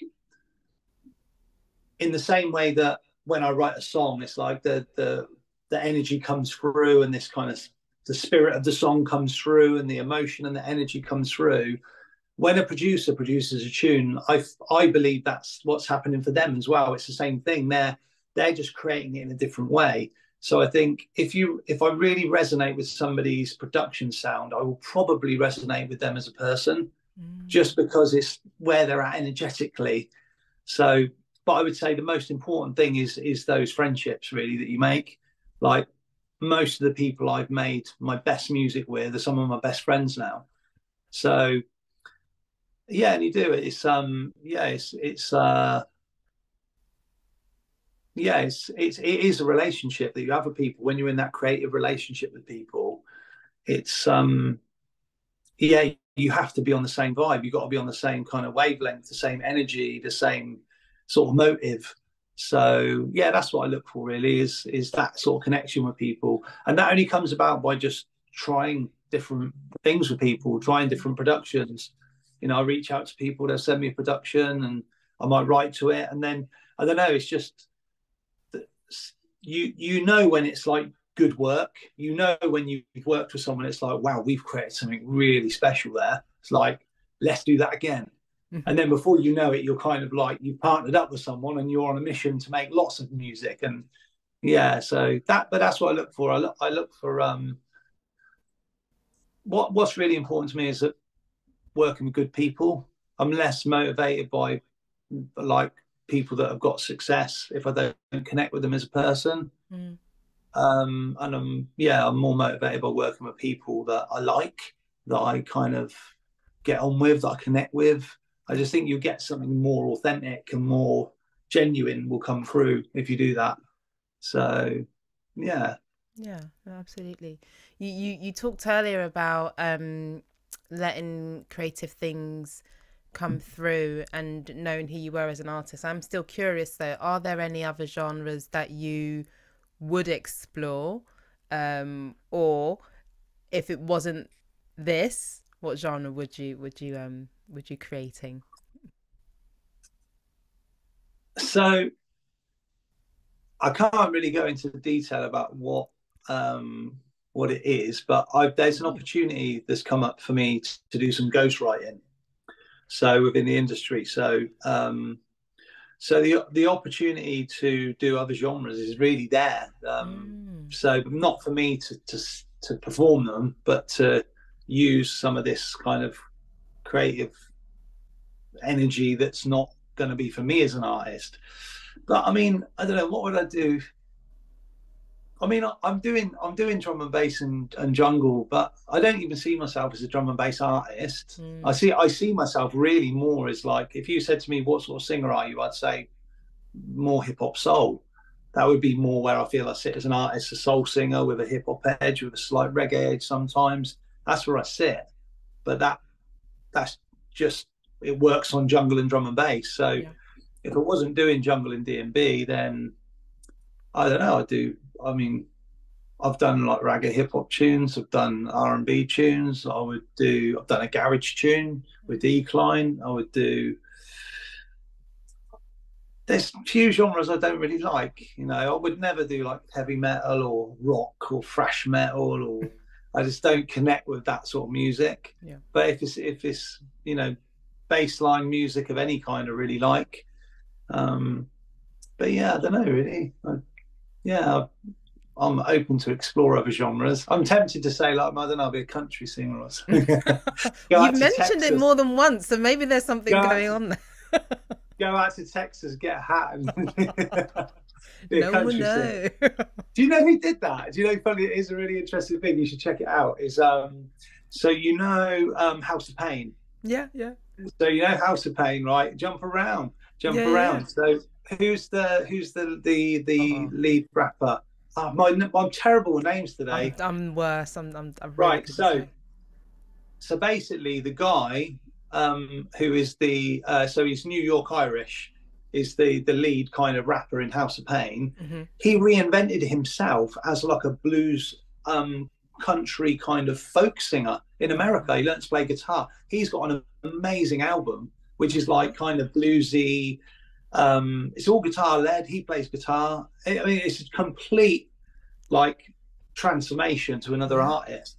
in the same way that when I write a song, it's like the energy comes through, and this kind of, the spirit of the song comes through, and the emotion and the energy comes through. When a producer produces a tune, I believe that's what's happening for them as well. It's the same thing. They're just creating it in a different way. So I think if I really resonate with somebody's production sound, I will probably resonate with them as a person, just because it's where they're at energetically. So, but I would say the most important thing is those friendships, really, that you make. Like, most of the people I've made my best music with are some of my best friends now. So yeah, and you do it. It's it is a relationship that you have with people. When you're in that creative relationship with people, it's you have to be on the same vibe. You've got to be on the same kind of wavelength, the same energy, the same sort of motive. So yeah, that's what I look for, really, is that sort of connection with people. And that only comes about by just trying different things with people, trying different productions. You know, I reach out to people, they'll send me a production and I might write to it. And then, I don't know, it's just, you know when it's like good work. You know when you've worked with someone, it's like, wow, we've created something really special there. It's like, let's do that again. And then before you know it, you're kind of like, you've partnered up with someone and you're on a mission to make lots of music. And yeah, so that's what I look for. I look for what's really important to me is that working with good people. I'm less motivated by like people that have got success if I don't connect with them as a person. And I'm more motivated by working with people that I like, that I kind of get on with, that I connect with. I just think you get something more authentic and more genuine will come through if you do that. So yeah, absolutely. You talked earlier about letting creative things come through and knowing who you were as an artist. I'm still curious though, are there any other genres that you would explore, or if it wasn't this, what genre would you creating? So I can't really go into detail about what it is, but there's an opportunity that's come up for me to do some ghostwriting. So within the industry, so the opportunity to do other genres is really there. So not for me to perform them, but to use some of this kind of creative energy that's not going to be for me as an artist. But I mean, I don't know, what would I do? I mean, I'm doing drum and bass and jungle, but I don't even see myself as a drum and bass artist. I see myself really more as, like, if you said to me, what sort of singer are you? I'd say more hip hop soul. That would be more where I feel I sit as an artist, a soul singer with a hip hop edge, with a slight reggae edge sometimes. That's where I sit. But that's just, it works on jungle and drum and bass. So if I wasn't doing jungle and D&B, then I don't know. I've done like reggae hip hop tunes. I've done R&B tunes. I've done a garage tune with Decline. There's few genres I don't really like. You know, I would never do like heavy metal or rock or thrash metal, or I just don't connect with that sort of music. Yeah. But if it's you know, bassline music of any kind I really like. But yeah, I don't know really. I'm open to explore other genres. I'm tempted to say, like, I don't know, I'll be a country singer or something. You've mentioned it more than once, so maybe there's something going on there. Go out to Texas, get a hat, and be no a country one know. singer. Do you know who did that? Do you know? Funny, it is a really interesting thing. You should check it out. Is so you know House of Pain. Yeah. So you know House of Pain, right? Jump around. Yeah. So who's the lead rapper? I'm terrible with names today. I'm worse. I'm really right. So basically, the guy who is so he's New York Irish, is the lead kind of rapper in House of Pain. Mm-hmm. He reinvented himself as like a blues country kind of folk singer in America. He learned to play guitar. He's got an amazing album which is like kind of bluesy. It's all guitar led. He plays guitar. I mean, it's a complete like transformation to another artist.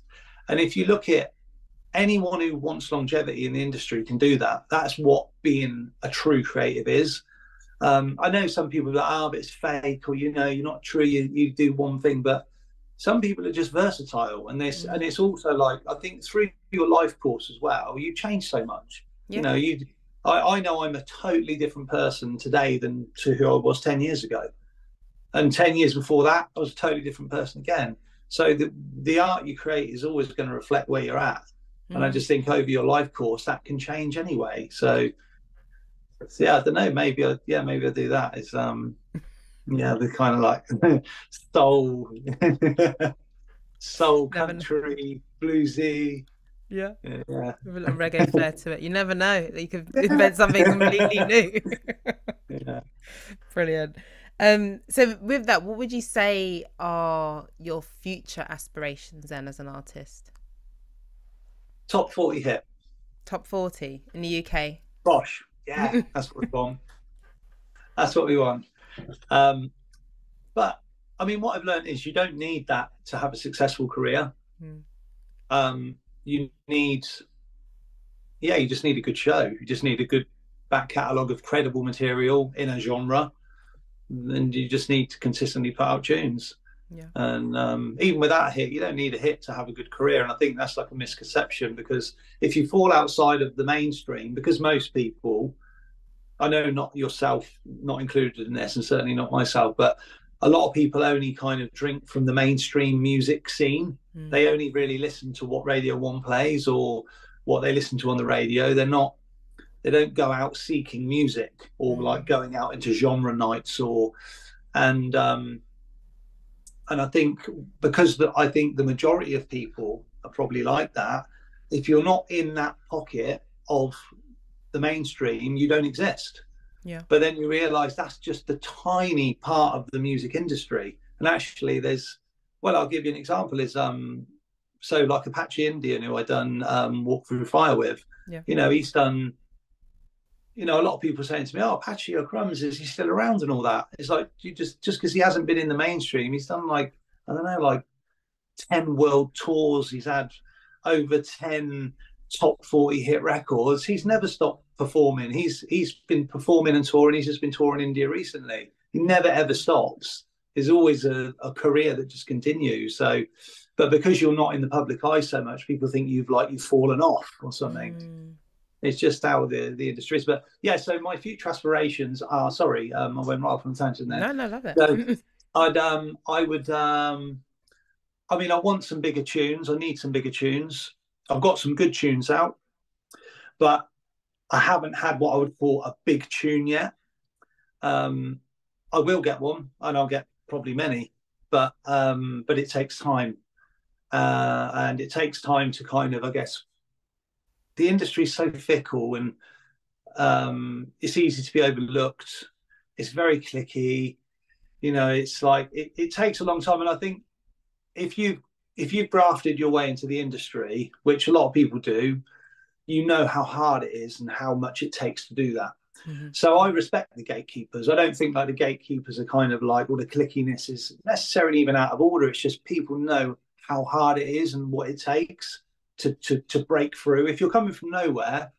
And if you look at anyone who wants longevity in the industry can do that. That's what being a true creative is. I know some people are like, but it's fake, or, you know, you're not true. You do one thing, but some people are just versatile. And and it's also like, I think through your life course as well, you change so much. Yeah. You know, I know I'm a totally different person today than to who I was 10 years ago. And 10 years before that, I was a totally different person again. So the art you create is always going to reflect where you're at. And I just think over your life course, that can change anyway. So yeah, I don't know. Maybe I'll do that. It's the kind of like soul country, bluesy. Yeah. With a little reggae flair to it. You never know that you could invent something completely new. Yeah. Brilliant. So with that, what would you say are your future aspirations then as an artist? Top 40 hit. Top 40 in the UK. Gosh, yeah, that's what we want. That's what we want. But I mean, what I've learned is you don't need that to have a successful career. You just need a good show. You just need a good back catalogue of credible material in a genre. And you just need to consistently put out tunes. Yeah. And even without a hit, you don't need a hit to have a good career. And I think that's like a misconception, because if you fall outside of the mainstream, because most people, I know not yourself, not included in this, and certainly not myself, but a lot of people only kind of drink from the mainstream music scene. They only really listen to what Radio 1 plays or what they listen to on the radio. They don't go out seeking music or like going out into genre nights and I think because I think the majority of people are probably like that. If you're not in that pocket of the mainstream, you don't exist. Yeah. But then you realise that's just a tiny part of the music industry. And actually I'll give you an example, is so like Apache Indian, who I done Walk Through Fire with, you know, he's done you know, a lot of people saying to me, "Oh, Patchy O'Crumbs, is he still around and all that?" It's like, you just because he hasn't been in the mainstream, he's done like, I don't know, like 10 world tours. He's had over 10 top 40 hit records. He's never stopped performing. He's been performing and touring. He's just been touring India recently. He never ever stops. There's always a career that just continues. So, but because you're not in the public eye so much, people think you've fallen off or something. It's just how the industry is. But yeah, so my future aspirations are, sorry, I went right off on a tangent there. No, love it. So I mean, I want some bigger tunes. I need some bigger tunes. I've got some good tunes out, but I haven't had what I would call a big tune yet. I will get one, and I'll get probably many, but it takes time, and it takes time to kind of, I guess, the industry's so fickle, and it's easy to be overlooked. It's very clicky, you know. It's like it takes a long time, and I think if you've grafted your way into the industry, which a lot of people do, you know how hard it is and how much it takes to do that. So I respect the gatekeepers. I don't think like the gatekeepers are kind of like, well, the clickiness is necessarily even out of order. It's just people know how hard it is and what it takes to break through. If you're coming from nowhere,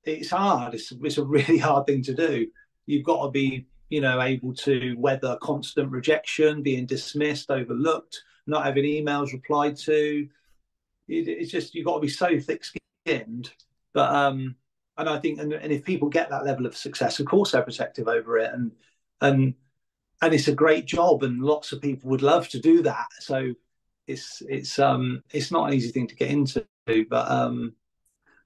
it's hard. It's a really hard thing to do. You've got to be, you know, able to weather constant rejection, being dismissed, overlooked, not having emails replied to. It's just, you've got to be so thick-skinned. But and I think, and if people get that level of success, of course they're protective over it, and it's a great job, and lots of people would love to do that. So it's not an easy thing to get into, but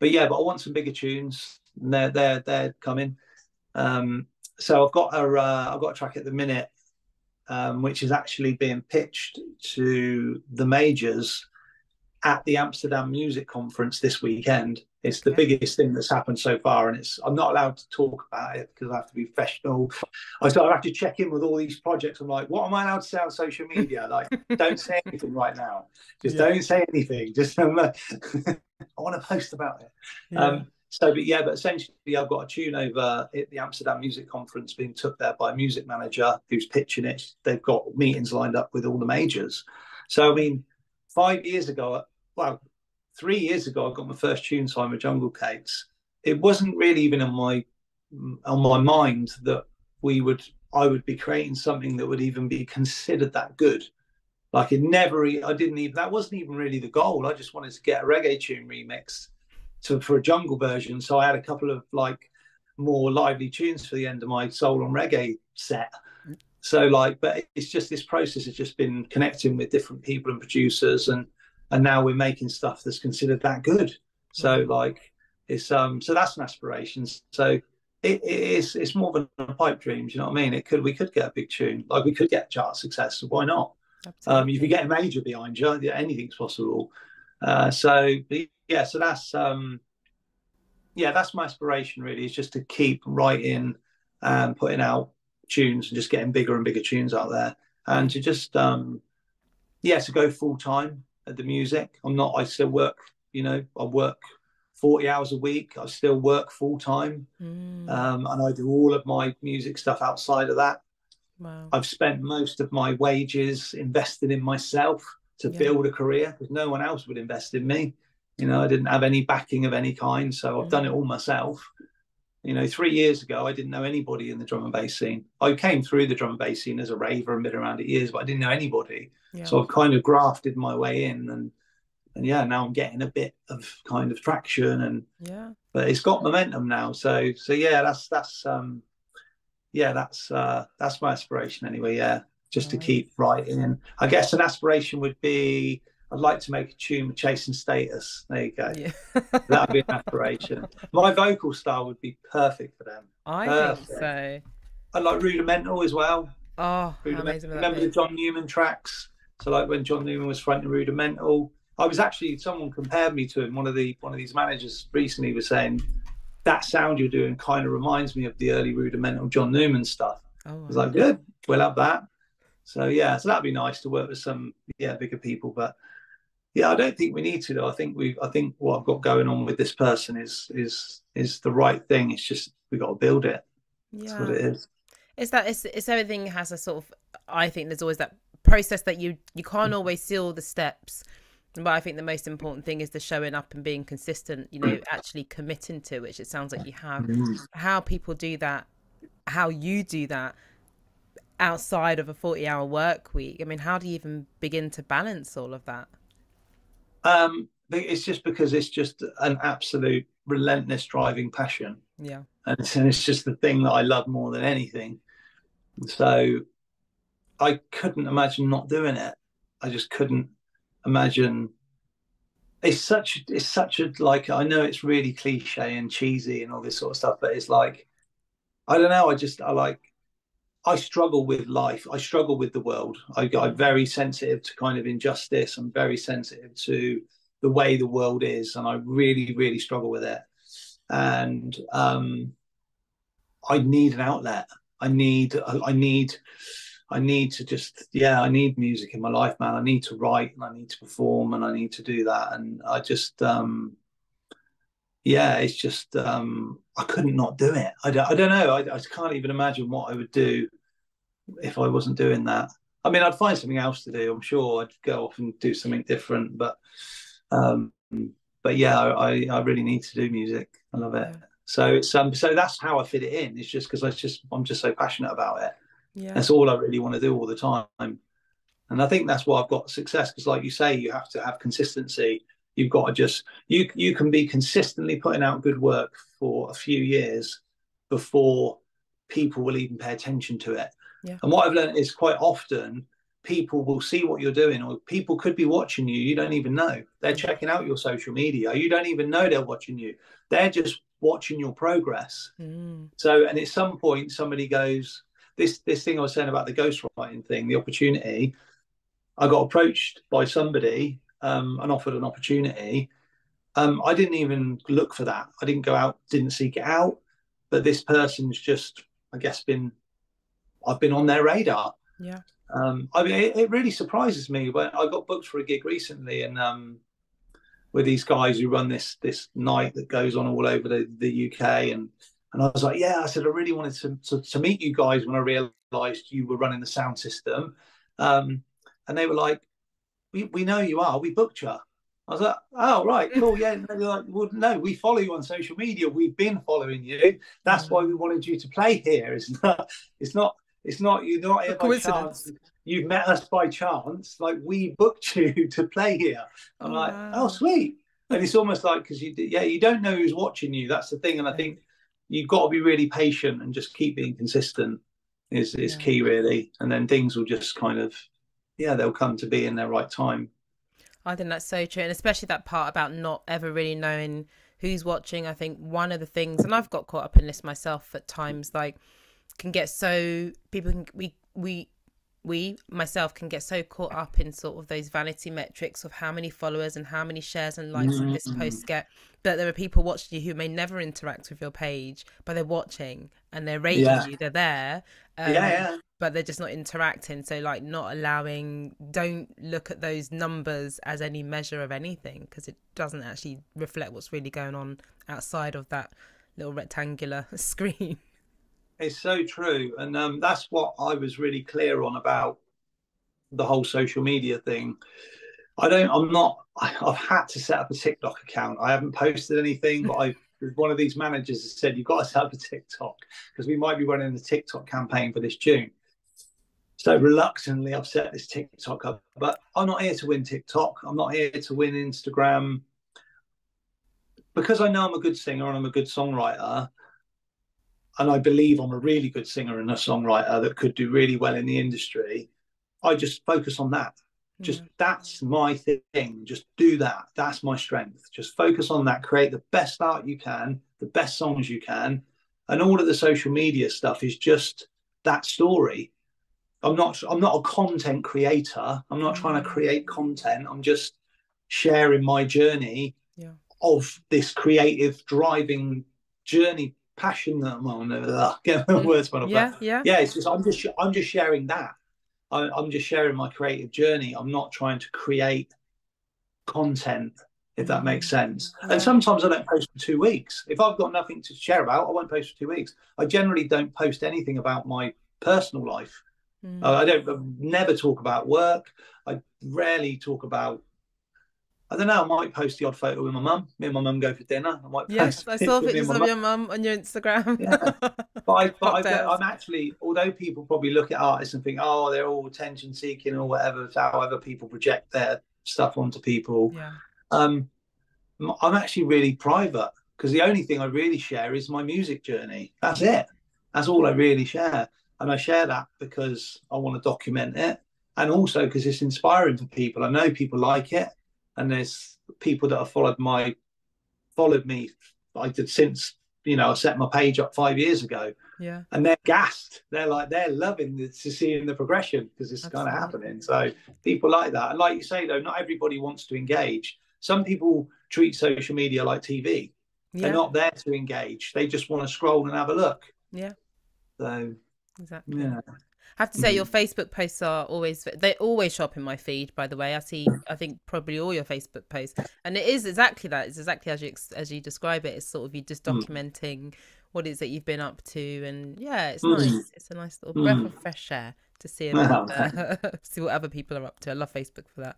yeah, but I want some bigger tunes, and they're coming. So I've got a track at the minute, which is actually being pitched to the majors at the Amsterdam Music Conference this weekend. It's the biggest thing that's happened so far, and I'm not allowed to talk about it because I have to be professional. I have to check in with all these projects. I'm like, what am I allowed to say on social media? Like, don't say anything right now. Just don't say anything. Just I want to post about it. But essentially, I've got a tune over at the Amsterdam Music Conference being took there by a music manager who's pitching it. They've got meetings lined up with all the majors. So I mean, 3 years ago, I got my first tune signed with Jungle Cakes. It wasn't really even on my mind that I would be creating something that would even be considered that good. Like that wasn't even really the goal. I just wanted to get a reggae tune remixed for a jungle version. So I had a couple of like more lively tunes for the end of my soul on reggae set. So but it's just, this process has just been connecting with different people and producers, and now we're making stuff that's considered that good. So it's so that's an aspiration. So it's more than a pipe dream. Do you know what I mean? We could get a big tune, like we could get chart success. So why not? If you get a major behind you, anything's possible. So that's that's my aspiration really, is just to keep writing and putting out tunes and just getting bigger and bigger tunes out there, and to just to go full time at the music. I still work, you know, I work 40 hours a week. I still work full time, and I do all of my music stuff outside of that. Wow. I've spent most of my wages invested in myself to build a career, because no one else would invest in me. You know, I didn't have any backing of any kind, so I've done it all myself. You know, 3 years ago, I didn't know anybody in the drum and bass scene. I came through the drum and bass scene as a raver and been around it years, but I didn't know anybody. Yeah. So I've kind of grafted my way in, and now I'm getting a bit of kind of traction, but it's got momentum now. So that's my aspiration anyway. Yeah, just to keep writing. And I guess an aspiration would be, I'd like to make a tune with Chasing Status. There you go. Yeah. That would be an aspiration. My vocal style would be perfect for them. I think so. I like Rudimental as well. Oh, amazing. Remember the John Newman tracks? So like when John Newman was fronting Rudimental, someone compared me to him. One of these managers recently was saying, that sound you're doing kind of reminds me of the early Rudimental John Newman stuff. I was like, good, we'll have that. So that'd be nice to work with some bigger people. But Yeah, I don't think we need to though. I think what I've got going on with this person is the right thing. It's just we got to build it. That's what Yeah. it is. It's everything has a sort of, I think there's always that process that you can't always see all the steps, but I think the most important thing is the showing up and being consistent, you know, actually committing to, which it sounds like you have. How people do that, how you do that outside of a 40-hour work week. I mean, how do you even begin to balance all of that? It's just because it's just an absolute relentless driving passion. Yeah. And it's just the thing that I love more than anything. So I couldn't imagine not doing it. I just couldn't imagine. It's such a, like, I know it's really cliche and cheesy and all this sort of stuff, but it's like, I don't know. I struggle with life. I struggle with the world. I'm very sensitive to kind of injustice. I'm very sensitive to the way the world is, and I really, really struggle with it. And I need an outlet. I need to just, I need music in my life, man. I need to write and I need to perform and I need to do that. And I just, it's just, I couldn't not do it. I don't know. I can't even imagine what I would do if I wasn't doing that. I mean, I'd find something else to do. I'm sure I'd go off and do something different, but yeah, I really need to do music. I love it. So it's so that's how I fit it in. It's just because I'm just so passionate about it. Yeah. That's all I really want to do all the time. And I think that's why I've got success, because like you say, you have to have consistency. You've got to just, you can be consistently putting out good work for a few years before people will even pay attention to it. Yeah. And what I've learned is quite often people will see what you're doing, or people could be watching you. You don't even know. They're checking out your social media. You don't even know they're watching you. They're just watching your progress. So, and at some point somebody goes, this thing I was saying about the ghostwriting thing, the opportunity, I got approached by somebody and offered an opportunity. I didn't even look for that. I didn't go out, didn't seek it out. But this person's just, I guess, I've been on their radar. Yeah. I mean, it really surprises me. When I got booked for a gig recently, and with these guys who run this night that goes on all over the UK, and I was like, I said, I really wanted to meet you guys when I realised you were running the sound system, and they were like, we know you are. We booked you. I was like, oh, right, cool, yeah. And they're like, well, no, we follow you on social media. We've been following you. That's why we wanted you to play here. It's not. You're not here by chance. You've met us by chance. Like, we booked you to play here. I'm like, oh, sweet. And it's almost like, because you don't know who's watching you. That's the thing. And I think you've got to be really patient and just keep being consistent is key, really. And then things will just kind of, they'll come to be in their right time. I think that's so true. And especially that part about not ever really knowing who's watching. I think one of the things, and I've got caught up in this myself at times, like, can get so myself can get so caught up in sort of those vanity metrics of how many followers and how many shares and likes this post get, that there are people watching you who may never interact with your page, but they're watching and they're rating you, they're there, but they're just not interacting. So, like, don't look at those numbers as any measure of anything, because it doesn't actually reflect what's really going on outside of that little rectangular screen. It's so true. And that's what I was really clear on about the whole social media thing. I've had to set up a TikTok account. I haven't posted anything, but one of these managers has said, you've got to set up a TikTok because we might be running a TikTok campaign for this June. So reluctantly, I've set this TikTok up, but I'm not here to win TikTok. I'm not here to win Instagram, because I know I'm a good singer and I'm a good songwriter. And I believe I'm a really good singer and a songwriter that could do really well in the industry. I just focus on that. Just that's my thing. Just do that. That's my strength. Just focus on that. Create the best art you can, the best songs you can. And all of the social media stuff is just that story. I'm not a content creator. I'm not trying to create content. I'm just sharing my journey of this creative driving journey. Passion that get the words it's just I'm just sharing that. I'm just sharing my creative journey. I'm not trying to create content, if that makes sense. Yeah. And sometimes I don't post for 2 weeks. If I've got nothing to share about, I won't post for 2 weeks. I generally don't post anything about my personal life. I never talk about work. I rarely talk about, I don't know, I might post the odd photo with my mum. Me and my mum go for dinner. I might post. I saw pictures of your mum on your Instagram. Yeah. I'm actually, although people probably look at artists and think, oh, they're all attention seeking or whatever, however people project their stuff onto people. Yeah. I'm actually really private, because the only thing I really share is my music journey. That's it. That's all I really share. And I share that because I want to document it, and also because it's inspiring for people. I know people like it, and there's people that have followed me. I did since, I set my page up 5 years ago. Yeah. And they're gassed. They're loving to seeing the progression, because it's kind of happening. So people like that. And like you say, though, not everybody wants to engage. Some people treat social media like TV. Yeah. They're not there to engage. They just want to scroll and have a look. Yeah. So exactly. Yeah. I have to say, your Facebook posts are they always show up in my feed, by the way. I think probably all your Facebook posts, and it is exactly that. It's exactly as you describe it. It's sort of you just documenting what it is that you've been up to, and yeah, it's nice. It's a nice little breath of fresh air to see see what other people are up to. I love Facebook for that.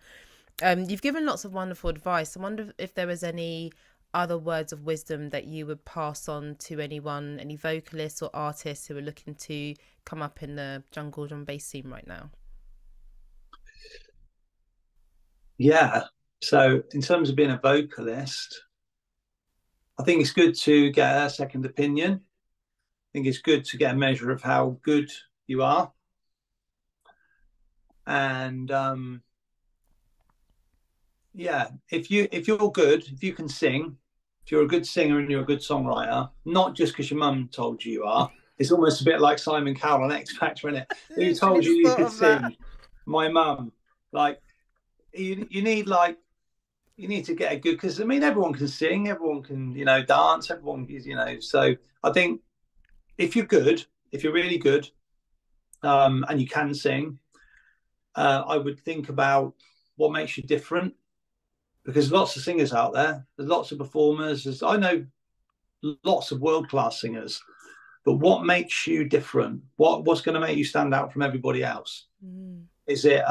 You've given lots of wonderful advice. I wonder if there was any other words of wisdom that you would pass on to anyone, any vocalists or artists who are looking to come up in the jungle drum bass scene right now? Yeah. So in terms of being a vocalist, I think it's good to get a second opinion. I think it's good to get a measure of how good you are. And if you're good, if you can sing, if you're a good singer and you're a good songwriter, not just because your mum told you are. It's almost a bit like Simon Cowell on X Factor, isn't it? Who told you could sing? My mum. Like, you need to get a good, because I mean, everyone can sing, everyone can, dance, everyone is, so I think if you're good, if you're really good, and you can sing, I would think about what makes you different. Because lots of singers out there, there's lots of performers. I know lots of world-class singers, but what makes you different? What's going to make you stand out from everybody else? Is it,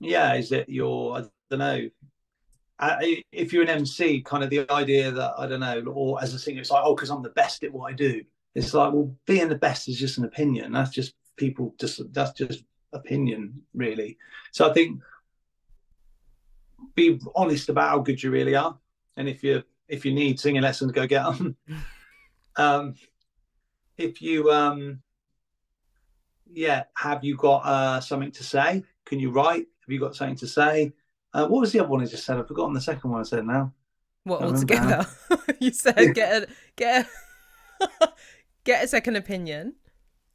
is it your, I don't know, if you're an MC, kind of the idea that, I don't know, or as a singer, it's like, oh, because I'm the best at what I do. It's like, well, being the best is just an opinion. That's just that's just opinion, really. So I think, be honest about how good you really are, and if you need singing lessons, go get them. If you have you got something to say? Can you write? Have you got something to say? What was the other one I just said? I've forgotten the second one I said now. What, altogether? You said get a second opinion.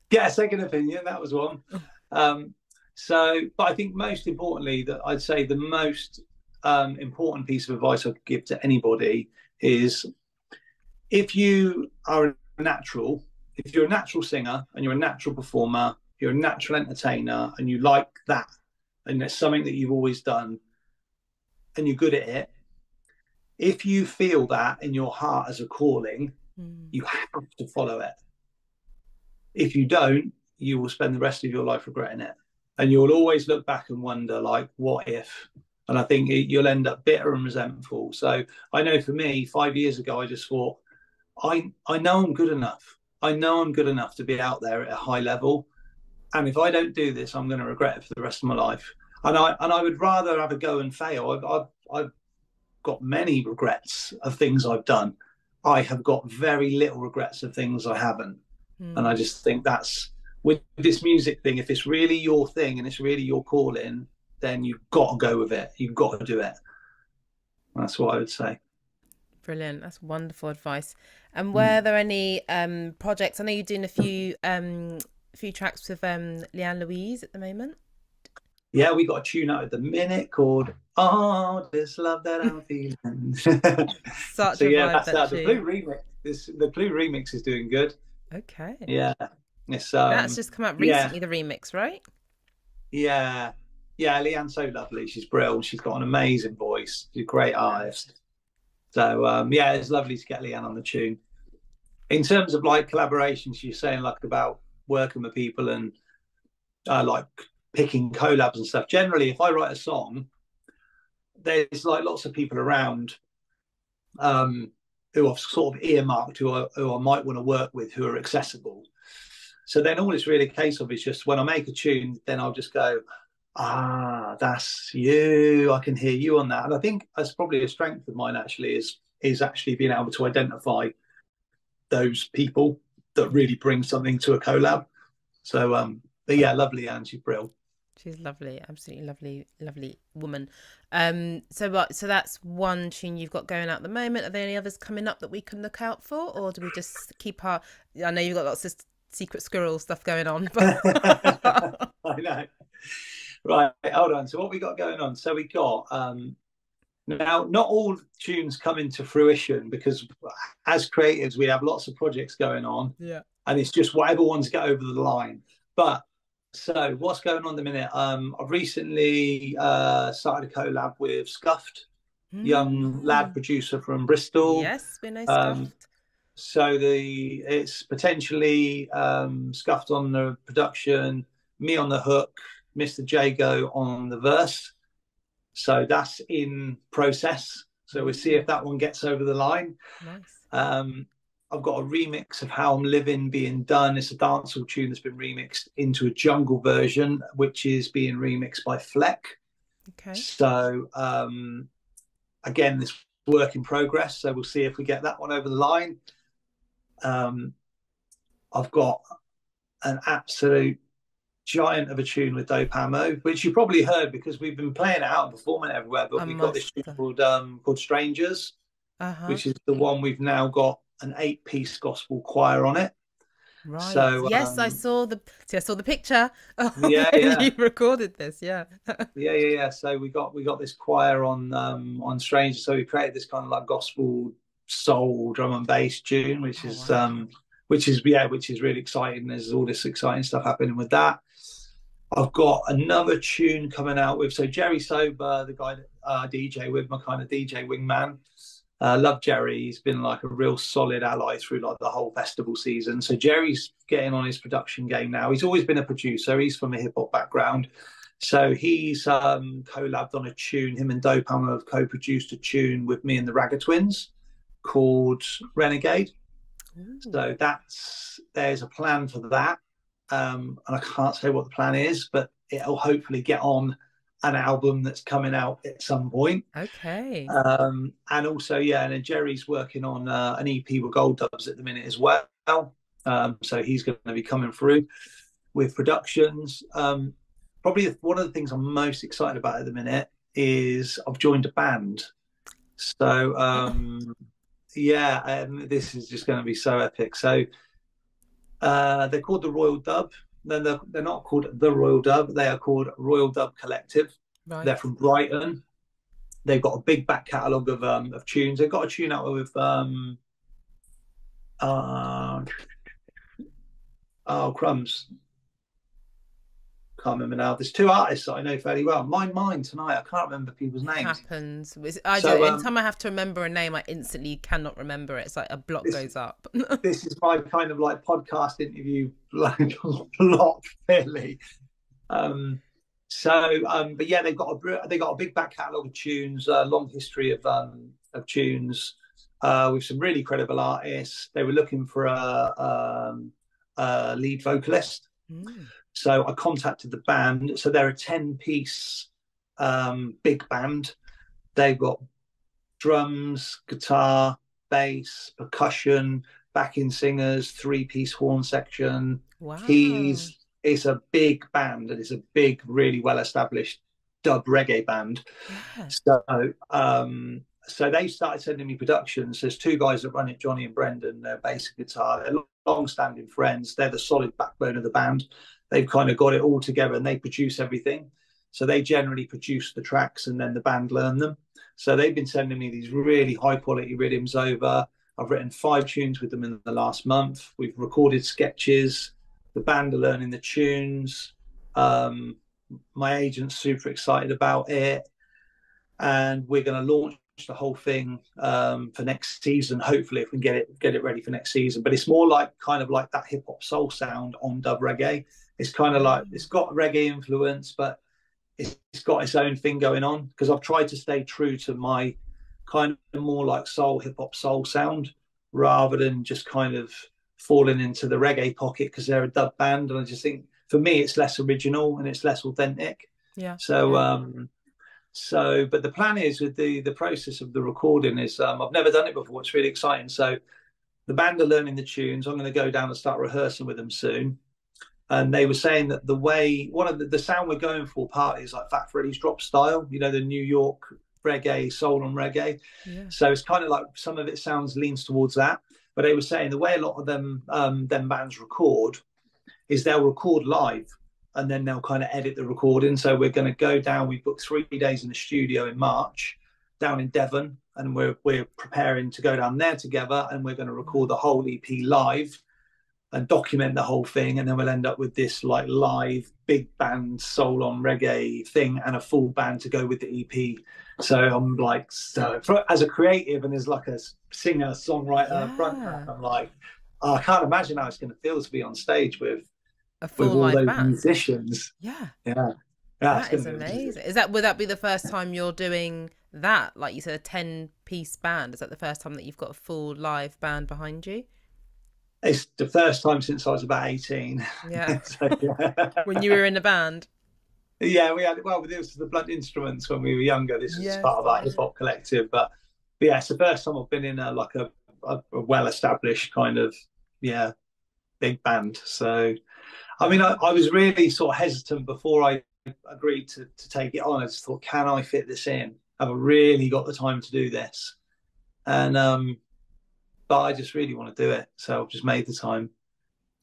Get a second opinion. That was one. But I think most importantly, that I'd say the most important piece of advice I could give to anybody is, if you're a natural singer and you're a natural performer, you're a natural entertainer, and you like that, and it's something that you've always done, and you're good at it, if you feel that in your heart as a calling, you have to follow it. If you don't, you will spend the rest of your life regretting it. And you'll always look back and wonder, like, what if? And I think you'll end up bitter and resentful. So I know for me, 5 years ago, I just thought, I know I'm good enough. I know I'm good enough to be out there at a high level. And if I don't do this, I'm going to regret it for the rest of my life. And I would rather have a go and fail. I've got many regrets of things I've done. I have got very little regrets of things I haven't. And I just think that's, with this music thing, if it's really your thing and it's really your calling, then you've got to go with it. You've got to do it. That's what I would say. Brilliant. That's wonderful advice. And were there any projects? I know you're doing a few tracks with Zen Lewis at the moment. Yeah, we got a tune out at the minute called "Oh, This Love That I'm Feeling." Such so a yeah, vibe, that's the Blue remix. The Blue remix is doing good. Okay. Yeah. It's that's just come out recently. Yeah. The remix, right? Yeah. Yeah, Leanne's so lovely. She's brilliant. She's got an amazing voice. She's a great artist. So yeah, it's lovely to get Leanne on the tune. In terms of like collaborations, you're saying like about working with people and like picking collabs and stuff. Generally, if I write a song, there's like lots of people around who I've sort of earmarked who I might want to work with, who are accessible. So then all it's really a case of is just when I make a tune, then I'll just go, that's you. I can hear you on that. And I think that's probably a strength of mine actually is actually being able to identify those people that really bring something to a collab. So but yeah, lovely Anne, she's brilliant. She's lovely, absolutely lovely, lovely woman. So that's one tune you've got going out at the moment. Are there any others coming up that we can look out for, or do we just keep our? I know you've got lots of secret squirrel stuff going on, but I know. Right, hold on. So what we got going on? So we got now not all tunes come into fruition because as creatives we have lots of projects going on. Yeah. And it's just whatever ones get over the line. But so what's going on at the minute? I've recently started a collab with Scuffed, young lad producer from Bristol. Yes, we know Scuffed. So it's potentially Scuffed on the production, me on the hook, Mr. Jago on the verse. So that's in process. So we'll see if that one gets over the line. Nice. I've got a remix of How I'm Living being done. It's a dancehall tune that's been remixed into a jungle version, which is being remixed by Fleck. Okay. So again, this work in progress. So we'll see if we get that one over the line. I've got an absolute giant of a tune with Dope Ammo, which you probably heard because we've been playing it out and performing it everywhere. But we've got this tune called Strangers, which is the one we've now got an 8-piece gospel choir on it. Right. So yes, I saw the picture. Yeah. You recorded this, yeah. Yeah. So we got this choir on Strangers. So we created this kind of like gospel soul drum and bass tune, which is really exciting. There's all this exciting stuff happening with that. I've got another tune coming out with Jerry Sober, the guy that DJ with, my kind of DJ wingman. Love Jerry. He's been like a real solid ally through like the whole festival season. So Jerry's getting on his production game now. He's always been a producer. He's from a hip hop background. So he's collabed on a tune. Him and Dope Ammo have co-produced a tune with me and the Ragga Twins called Renegade. Ooh. So there's a plan for that. And I can't say what the plan is, but it'll hopefully get on an album that's coming out at some point. Okay. And also, and then Jerry's working on an EP with Gold Dubs at the minute as well. So he's going to be coming through with productions. Probably one of the things I'm most excited about at the minute is I've joined a band. So this is just going to be so epic. So they're called the Royal Dub. They're not called the Royal Dub. They are called Royal Dub Collective. Right. They're from Brighton. They've got a big back catalogue of tunes. They've got a tune out with crumbs. Can't remember now. There's 2 artists that I know fairly well. Mine tonight. I can't remember people's names. Happens. Anytime I have to remember a name, I instantly cannot rember it. It's like a block goes up. This is my kind of like podcast interview block, really. But yeah, they've got a big back catalogue of tunes, a long history of tunes with some really credible artists. They were looking for a lead vocalist. So I contacted the band. So they're a 10-piece big band. They've got drums, guitar, bass, percussion, backing singers, 3-piece horn section, keys. It's a big band and it's a big, really well-established dub reggae band. Yeah. So they started sending me productions. There's 2 guys that run it, Johnny and Brendan. They're bass and guitar. They're long-standing friends. They're the solid backbone of the band. They've kind of got it all together and they produce everything. So they generally produce the tracks and then the band learn them. So they've been sending me these really high-quality rhythms over. I've written 5 tunes with them in the last month. We've recorded sketches. The band are learning the tunes. my agent's super excited about it, and we're going to launch the whole thing for next season. Hopefully, if we can get it ready for next season. But it's more like kind of like that hip hop soul sound on dub reggae. It's kind of like it's got reggae influence, but it's got its own thing going on, because I've tried to stay true to my kind of more like soul, hip hop soul sound, rather than just kind of falling into the reggae pocket because they're a dub band. And I just think for me it's less original and it's less authentic. Yeah. So but the plan is with the process of the recording is I've never done it before. It's really exciting. So the band are learning the tunes. I'm going to go down and start rehearsing with them soon. And they were saying that one of the sound we're going for partly is like Fat Freddy's drop style, you know, the New York reggae, soul on reggae. Yeah. So it's kind of like some of it leans towards that. But they were saying the way a lot of them bands record is they'll record live and then they'll kind of edit the recording. So we're going to go down. We booked 3 days in the studio in March down in Devon, and we're preparing to go down there together, and we're going to record the whole EP live and document the whole thing, and then we'll end up with this like live big band soul on reggae thing and a full band to go with the EP. So I'm like, as a creative and as like a singer songwriter frontman, I'm like, I can't imagine how it's going to feel to be on stage with a full all live those band. Musicians. That is amazing. Would that be the first time you're doing that? Like you said, a 10-piece band. Is that the first time that you've got a full live band behind you? It's the first time since I was about 18. Yeah. When you were in a band. Yeah, we had, well, this was the blunt instruments when we were younger. This is part of our hip hop collective. But yeah, it's the first time I've been in a well-established kind of, big band. So, I mean, I was really sort of hesitant before I agreed to take it on. I just thought, can I fit this in? Have I really got the time to do this? And, but I just really want to do it. So I've just made the time.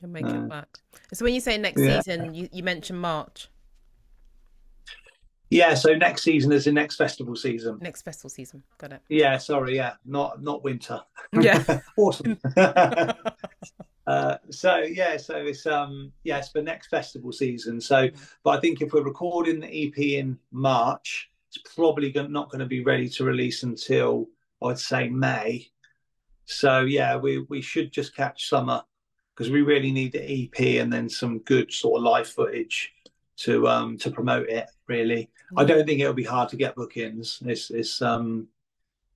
You'll make it work. So when you say next season, you mentioned March. Yeah, so next season is the next festival season. Next festival season, got it. Yeah, sorry, not winter. Yeah, awesome. So it's for next festival season. So, but I think if we're recording the EP in March, it's probably not going to be ready to release until I'd say May. So yeah, we should just catch summer, because we really need the EP and then some good sort of live footage to promote it. Really, I don't think it'll be hard to get bookings. It's I don't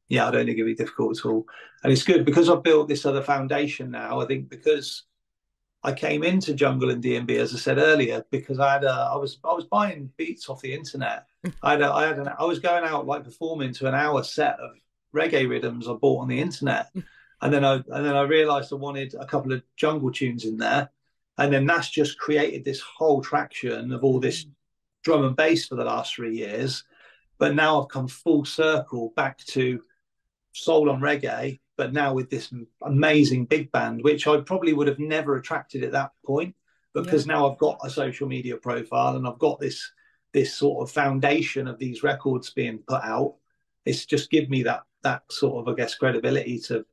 think it'll be difficult at all. And it's good because I've built this other foundation now. I think because I came into jungle and D&B, as I said earlier, because I was buying beats off the internet. I was going out like performing to an hour set of reggae rhythms I bought on the internet, and then I realised I wanted a couple of jungle tunes in there, and then that's just created this whole traction of all this drum and bass for the last 3 years. But now I've come full circle back to soul on reggae, but now with this amazing big band, which I probably would have never attracted at that point, because now I've got a social media profile and I've got this sort of foundation of these records being put out. It's just give me that sort of, I guess, credibility to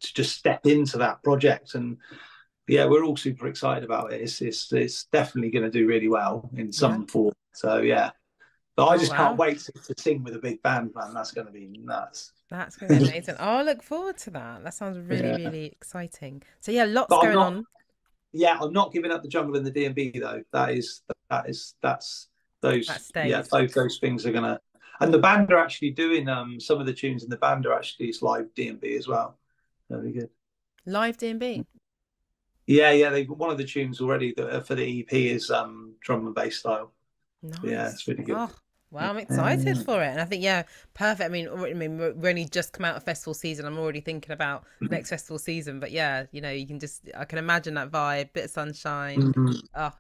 just step into that project. And yeah, we're all super excited about it. It's definitely going to do really well in some form. So yeah, but I just can't wait to sing with a big band, man. That's going to be nuts. That's going to be amazing. I look forward to that. That sounds really, really exciting. So yeah, lots going on. Yeah, I'm not giving up the jungle and the D&B though. That's those things are gonna. And the band are actually doing some of the tunes in the band are actually live D&B as well. Very good. Live D&B. Yeah. One of the tunes already for the EP is drum and bass style. Nice. Yeah, it's really good. Oh, well, I'm excited for it, and I think perfect. I mean, we're only just come out of festival season. I'm already thinking about next festival season. But yeah, I can imagine that vibe, bit of sunshine,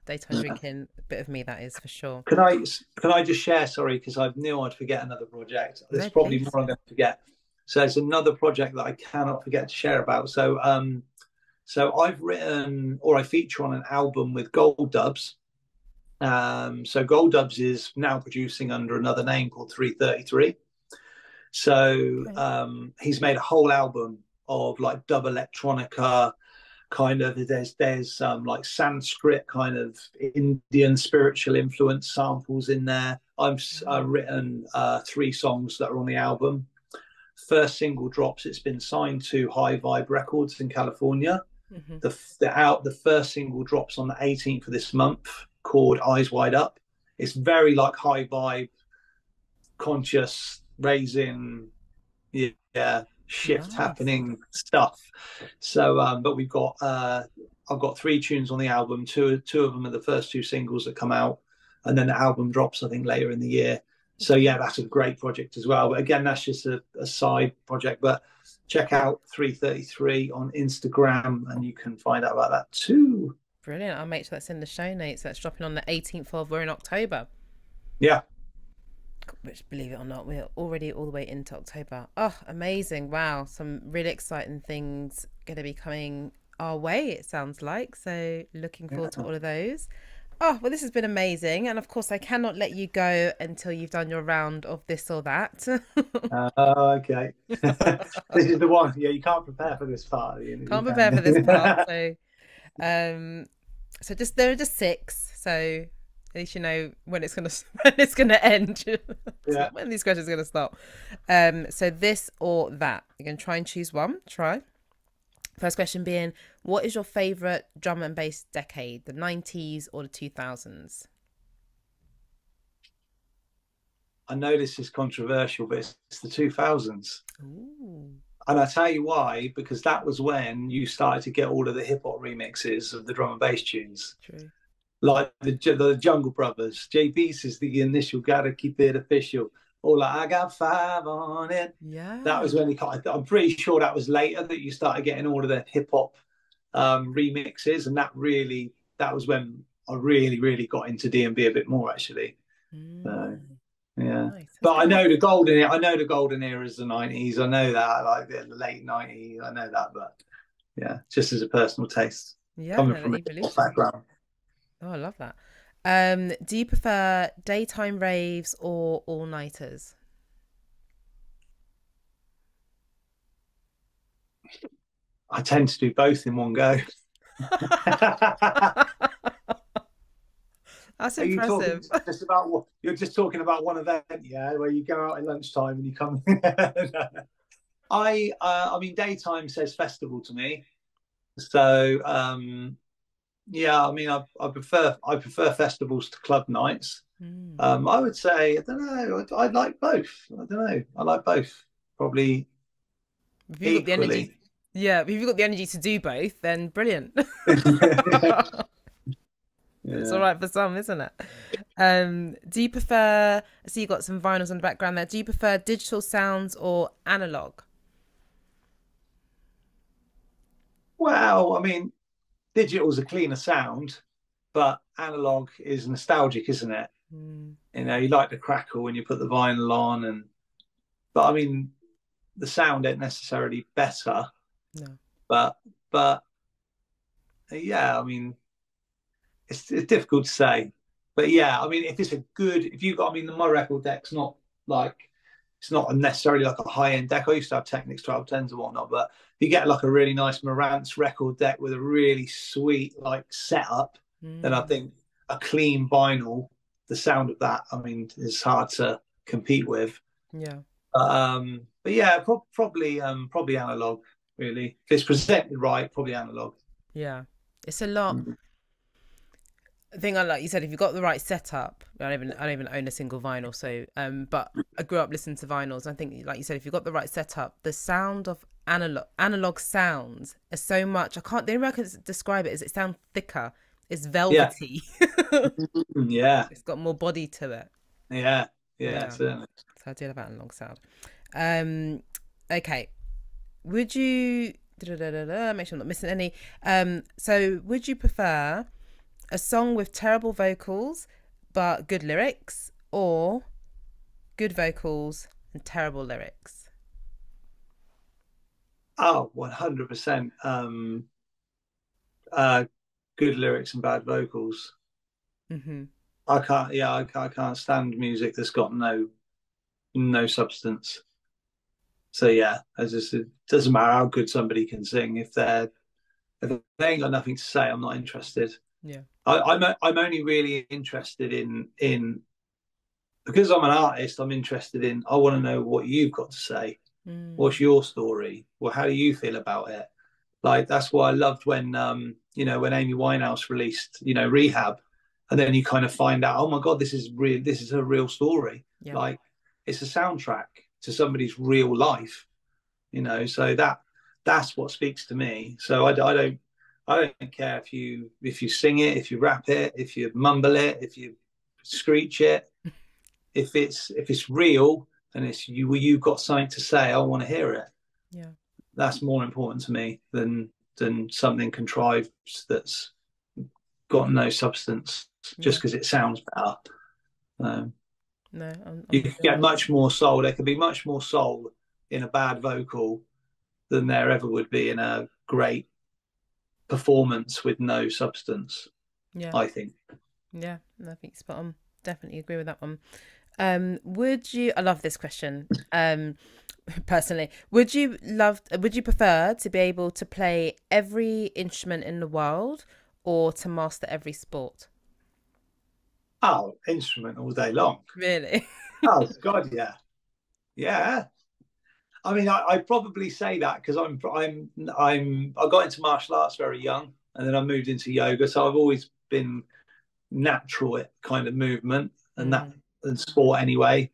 daytime drinking, a bit of me that is for sure. Can I just share? Sorry, because I knew I'd forget another project. There's probably more I'm going to forget. So it's another project that I cannot forget to share about. So I've written, or I feature on an album with Gold Dubs. So Gold Dubs is now producing under another name called 333. So he's made a whole album of like dub electronica, kind of, there's like Sanskrit kind of Indian spiritual influence samples in there. I've written 3 songs that are on the album. First single drops. It's been signed to High Vibe Records in California. Mm-hmm. The first single drops on the 18th of this month, called Eyes Wide Up. It's very like high vibe, conscious, raising, shift happening stuff. So, but we've got I've got 3 tunes on the album. Two of them are the first 2 singles that come out, and then the album drops, I think, later in the year. So yeah, that's a great project as well. But again, that's just a side project. But check out 333 on Instagram, and you can find out about that too. Brilliant. I'll make sure that's in the show notes. That's dropping on the 18th of, we're in October. Yeah. Which, believe it or not, we're already all the way into October. Oh, amazing. Wow. Some really exciting things going to be coming our way, it sounds like. So looking forward to all of those. Oh, well, this has been amazing. And of course, I cannot let you go until you've done your round of this or that. Okay. This is the one. Yeah, you can't prepare for this part. Can't prepare for this part. So just, there are just 6. So at least you know when it's gonna end. Yeah. When these questions are gonna stop. So this or that. You're gonna try and choose one. Try. First question being, what is your favourite drum and bass decade? The 90s or the 2000s? I know this is controversial, but it's the 2000s. Ooh. And I tell you why, because that was when you started to get all of the hip hop remixes of the drum and bass tunes. True. Like the Jungle Brothers. JB's is the initial, gotta keep it official. Or like, I got 5 on it. Yeah. That was when I'm pretty sure that was later that you started getting all of the hip hop remixes. And that was when I really got into D&B a bit more, actually. So, yeah. Nice. But I know the golden era is the 90s. I know that, like the late 90s. I know that, but yeah, just as a personal taste. Yeah, coming from a background. Oh, I love that. Do you prefer daytime raves or all-nighters? I tend to do both in one go. That's impressive. You're just talking about one event, yeah, where you go out at lunchtime and you come. I mean, daytime says festival to me. So yeah, I mean, I prefer festivals to club nights. I would say, I don't know, I like both. I don't know, I like both probably equally. The energy, yeah, if you've got the energy to do both, then brilliant. Yeah. It's all right for some, isn't it? Do you prefer, so you've got some vinyls in the background there, do you prefer digital sounds or analog? Well, I mean, digital's a cleaner sound, but analog is nostalgic, isn't it? You know, you like the crackle when you put the vinyl on, but I mean, the sound ain't necessarily better. No. But yeah, I mean, it's difficult to say. But yeah, I mean, my record deck's not like, it's not necessarily like a high-end deck. I used to have Technics 1210s and whatnot, but if you get like a really nice Marantz record deck with a really sweet like setup, then I think a clean vinyl, the sound of that, I mean, is hard to compete with. Yeah. But yeah, probably analog, really. If it's presented right, probably analog. Yeah, it's a lot. I think, like you said, if you've got the right setup, I don't even own a single vinyl, so but I grew up listening to vinyls. I think, like you said, if you've got the right setup, the sound of analog sounds is so much. The only way I can describe it is it sounds thicker. It's velvety. Yeah. It's got more body to it. Yeah. Certainly. So I do love analog sound. Okay. Would you make sure I'm not missing any? So would you prefer a song with terrible vocals but good lyrics, or good vocals and terrible lyrics? Oh, 100%. Good lyrics and bad vocals. I can't stand music that's got no substance. So yeah, it doesn't matter how good somebody can sing, if they're If they ain't got nothing to say, I'm not interested. Yeah. I'm only really interested in because I'm an artist. I'm interested in. I want to know what you've got to say. What's your story? Well, how do you feel about it? Like, that's why I loved when when Amy Winehouse released Rehab, and then you kind of find out, oh my God, this is real. This is a real story. Yeah. Like, it's a soundtrack to somebody's real life. So that's what speaks to me. So I don't care if you sing it, if you rap it, if you mumble it, if you screech it. If it's real and you've got something to say, I want to hear it. Yeah, that's more important to me than something contrived that's got no substance just because it sounds better. No, you can get much more soul. There can be much more soul in a bad vocal than there ever would be in a great performance with no substance. Yeah, I think. Yeah, I think spot on. Definitely agree with that one. I love this question. Personally, would you prefer to be able to play every instrument in the world or to master every sport? Oh, instrument all day long. Really? Oh God, yeah. I mean, I probably say that because I got into martial arts very young, and then I moved into yoga, so I've always been natural at kind of movement and sport anyway.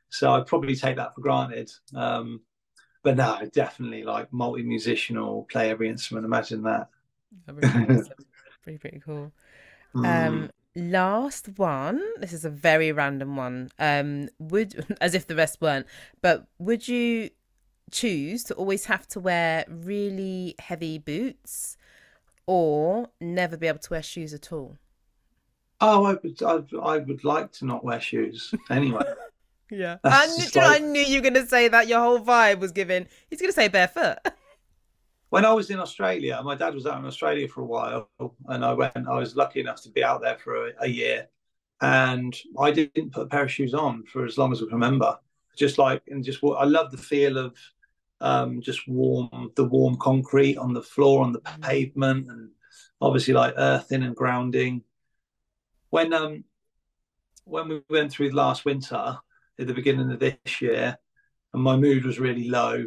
So I'd probably take that for granted. But no, definitely like multi-musician or play every instrument. Imagine that. Pretty cool. Last one. This is a very random one. As if the rest weren't, but would you choose to always have to wear really heavy boots or never be able to wear shoes at all? Oh, I would like to not wear shoes anyway. Yeah. I knew you were going to say that. Your whole vibe was given. He's going to say barefoot. When I was in Australia, my dad was out in Australia for a while, and I was lucky enough to be out there for a year, and I didn't put a pair of shoes on for as long as I can remember. I love the feel of just the warm concrete on the floor, on the pavement, and obviously like earthing and grounding. When we went through last winter at the beginning of this year, and my mood was really low.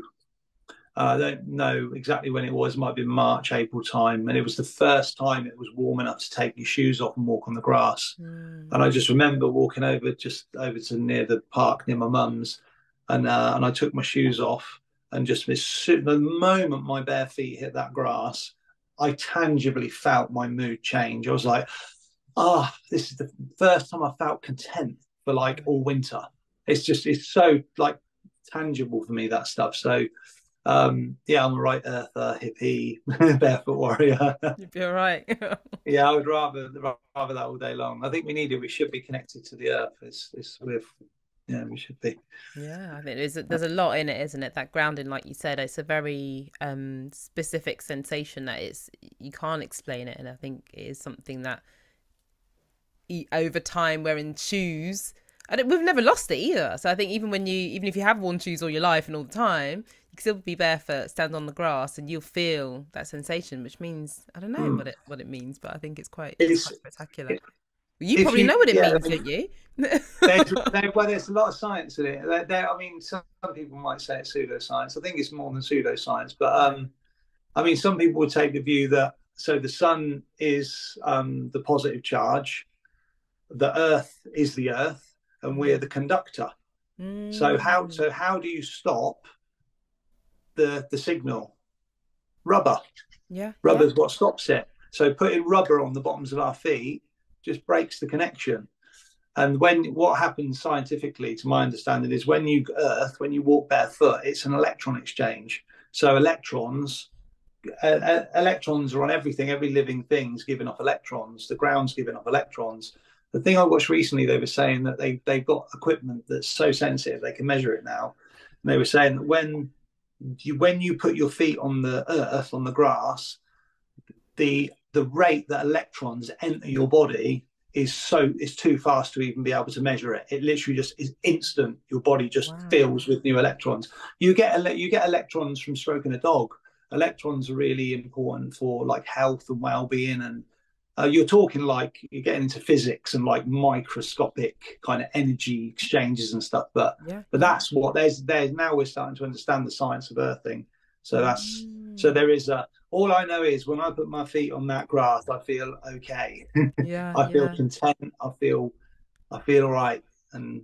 I don't know exactly when it was. It might have been March, April time, and it was the first time it was warm enough to take your shoes off and walk on the grass. And I just remember walking over to near the park near my mum's, and I took my shoes off, and just the moment my bare feet hit that grass, I tangibly felt my mood change. I was like, this is the first time I felt content for like all winter. It's so like tangible for me, that stuff. So I'm a right earther, hippie, barefoot warrior. You'd be all right. Yeah, I would rather that all day long. I think we need it. We should be connected to the earth. We should be. Yeah, I think there's a lot in it, isn't it? That grounding, like you said, it's a very specific sensation that you can't explain it, and I think it is something that over time wearing shoes, and we've never lost it either. So I think even if you have worn shoes all your life and all the time, you can still be barefoot, stand on the grass, and you'll feel that sensation, which means I don't know what it means, but I think it's quite spectacular. You probably know what it means, don't you? There's a lot of science in it. I mean, some people might say it's pseudoscience. I think it's more than pseudoscience, but I mean, some people would take the view that the sun is the positive charge, the earth is the earth, and we're the conductor. So how do you stop the signal? Rubber. Rubber's what stops it. So putting rubber on the bottoms of our feet just breaks the connection. And what happens scientifically, to my understanding, is when you walk barefoot, it's an electron exchange. So electrons are on everything. Every living thing's giving off electrons. The ground's giving off electrons. The thing I watched recently, they were saying that they've got equipment that's so sensitive they can measure it now. And they were saying that when you put your feet on the earth, on the grass, the rate that electrons enter your body is too fast to even be able to measure it. It literally just is instant. Your body just fills with new electrons. You get electrons from stroking a dog. electrons are really important for like health and well-being, and you're talking like you're getting into physics and like microscopic kind of energy exchanges and stuff, but that's what there's now we're starting to understand the science of earthing. So that's so there is a, all I know is when I put my feet on that grass, I feel okay. I feel content, I feel all right. And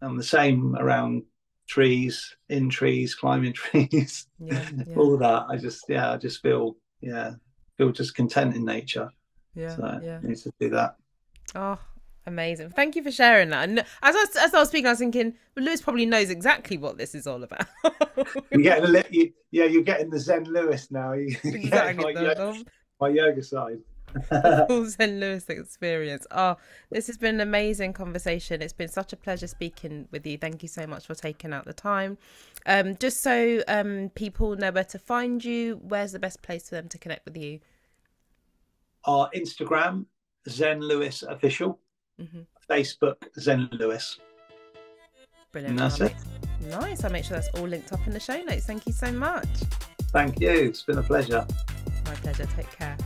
I'm the same around trees, in trees, climbing trees, all that. I just feel just content in nature. So I need to do that. Oh, amazing. Thank you for sharing that. And as I was speaking, I was thinking, well, Lewis probably knows exactly what this is all about. You're getting the Zen Lewis now. Exactly. My yoga side. The full Zen Lewis experience. Oh, this has been an amazing conversation. It's been such a pleasure speaking with you. Thank you so much for taking out the time. Just so people know where to find you, where's the best place for them to connect with you? Our Instagram, Zen Lewis Official. Facebook, Zen Lewis. Brilliant. And that's it. Nice. I'll make sure that's all linked up in the show notes. Thank you so much. Thank you. It's been a pleasure. My pleasure. Take care.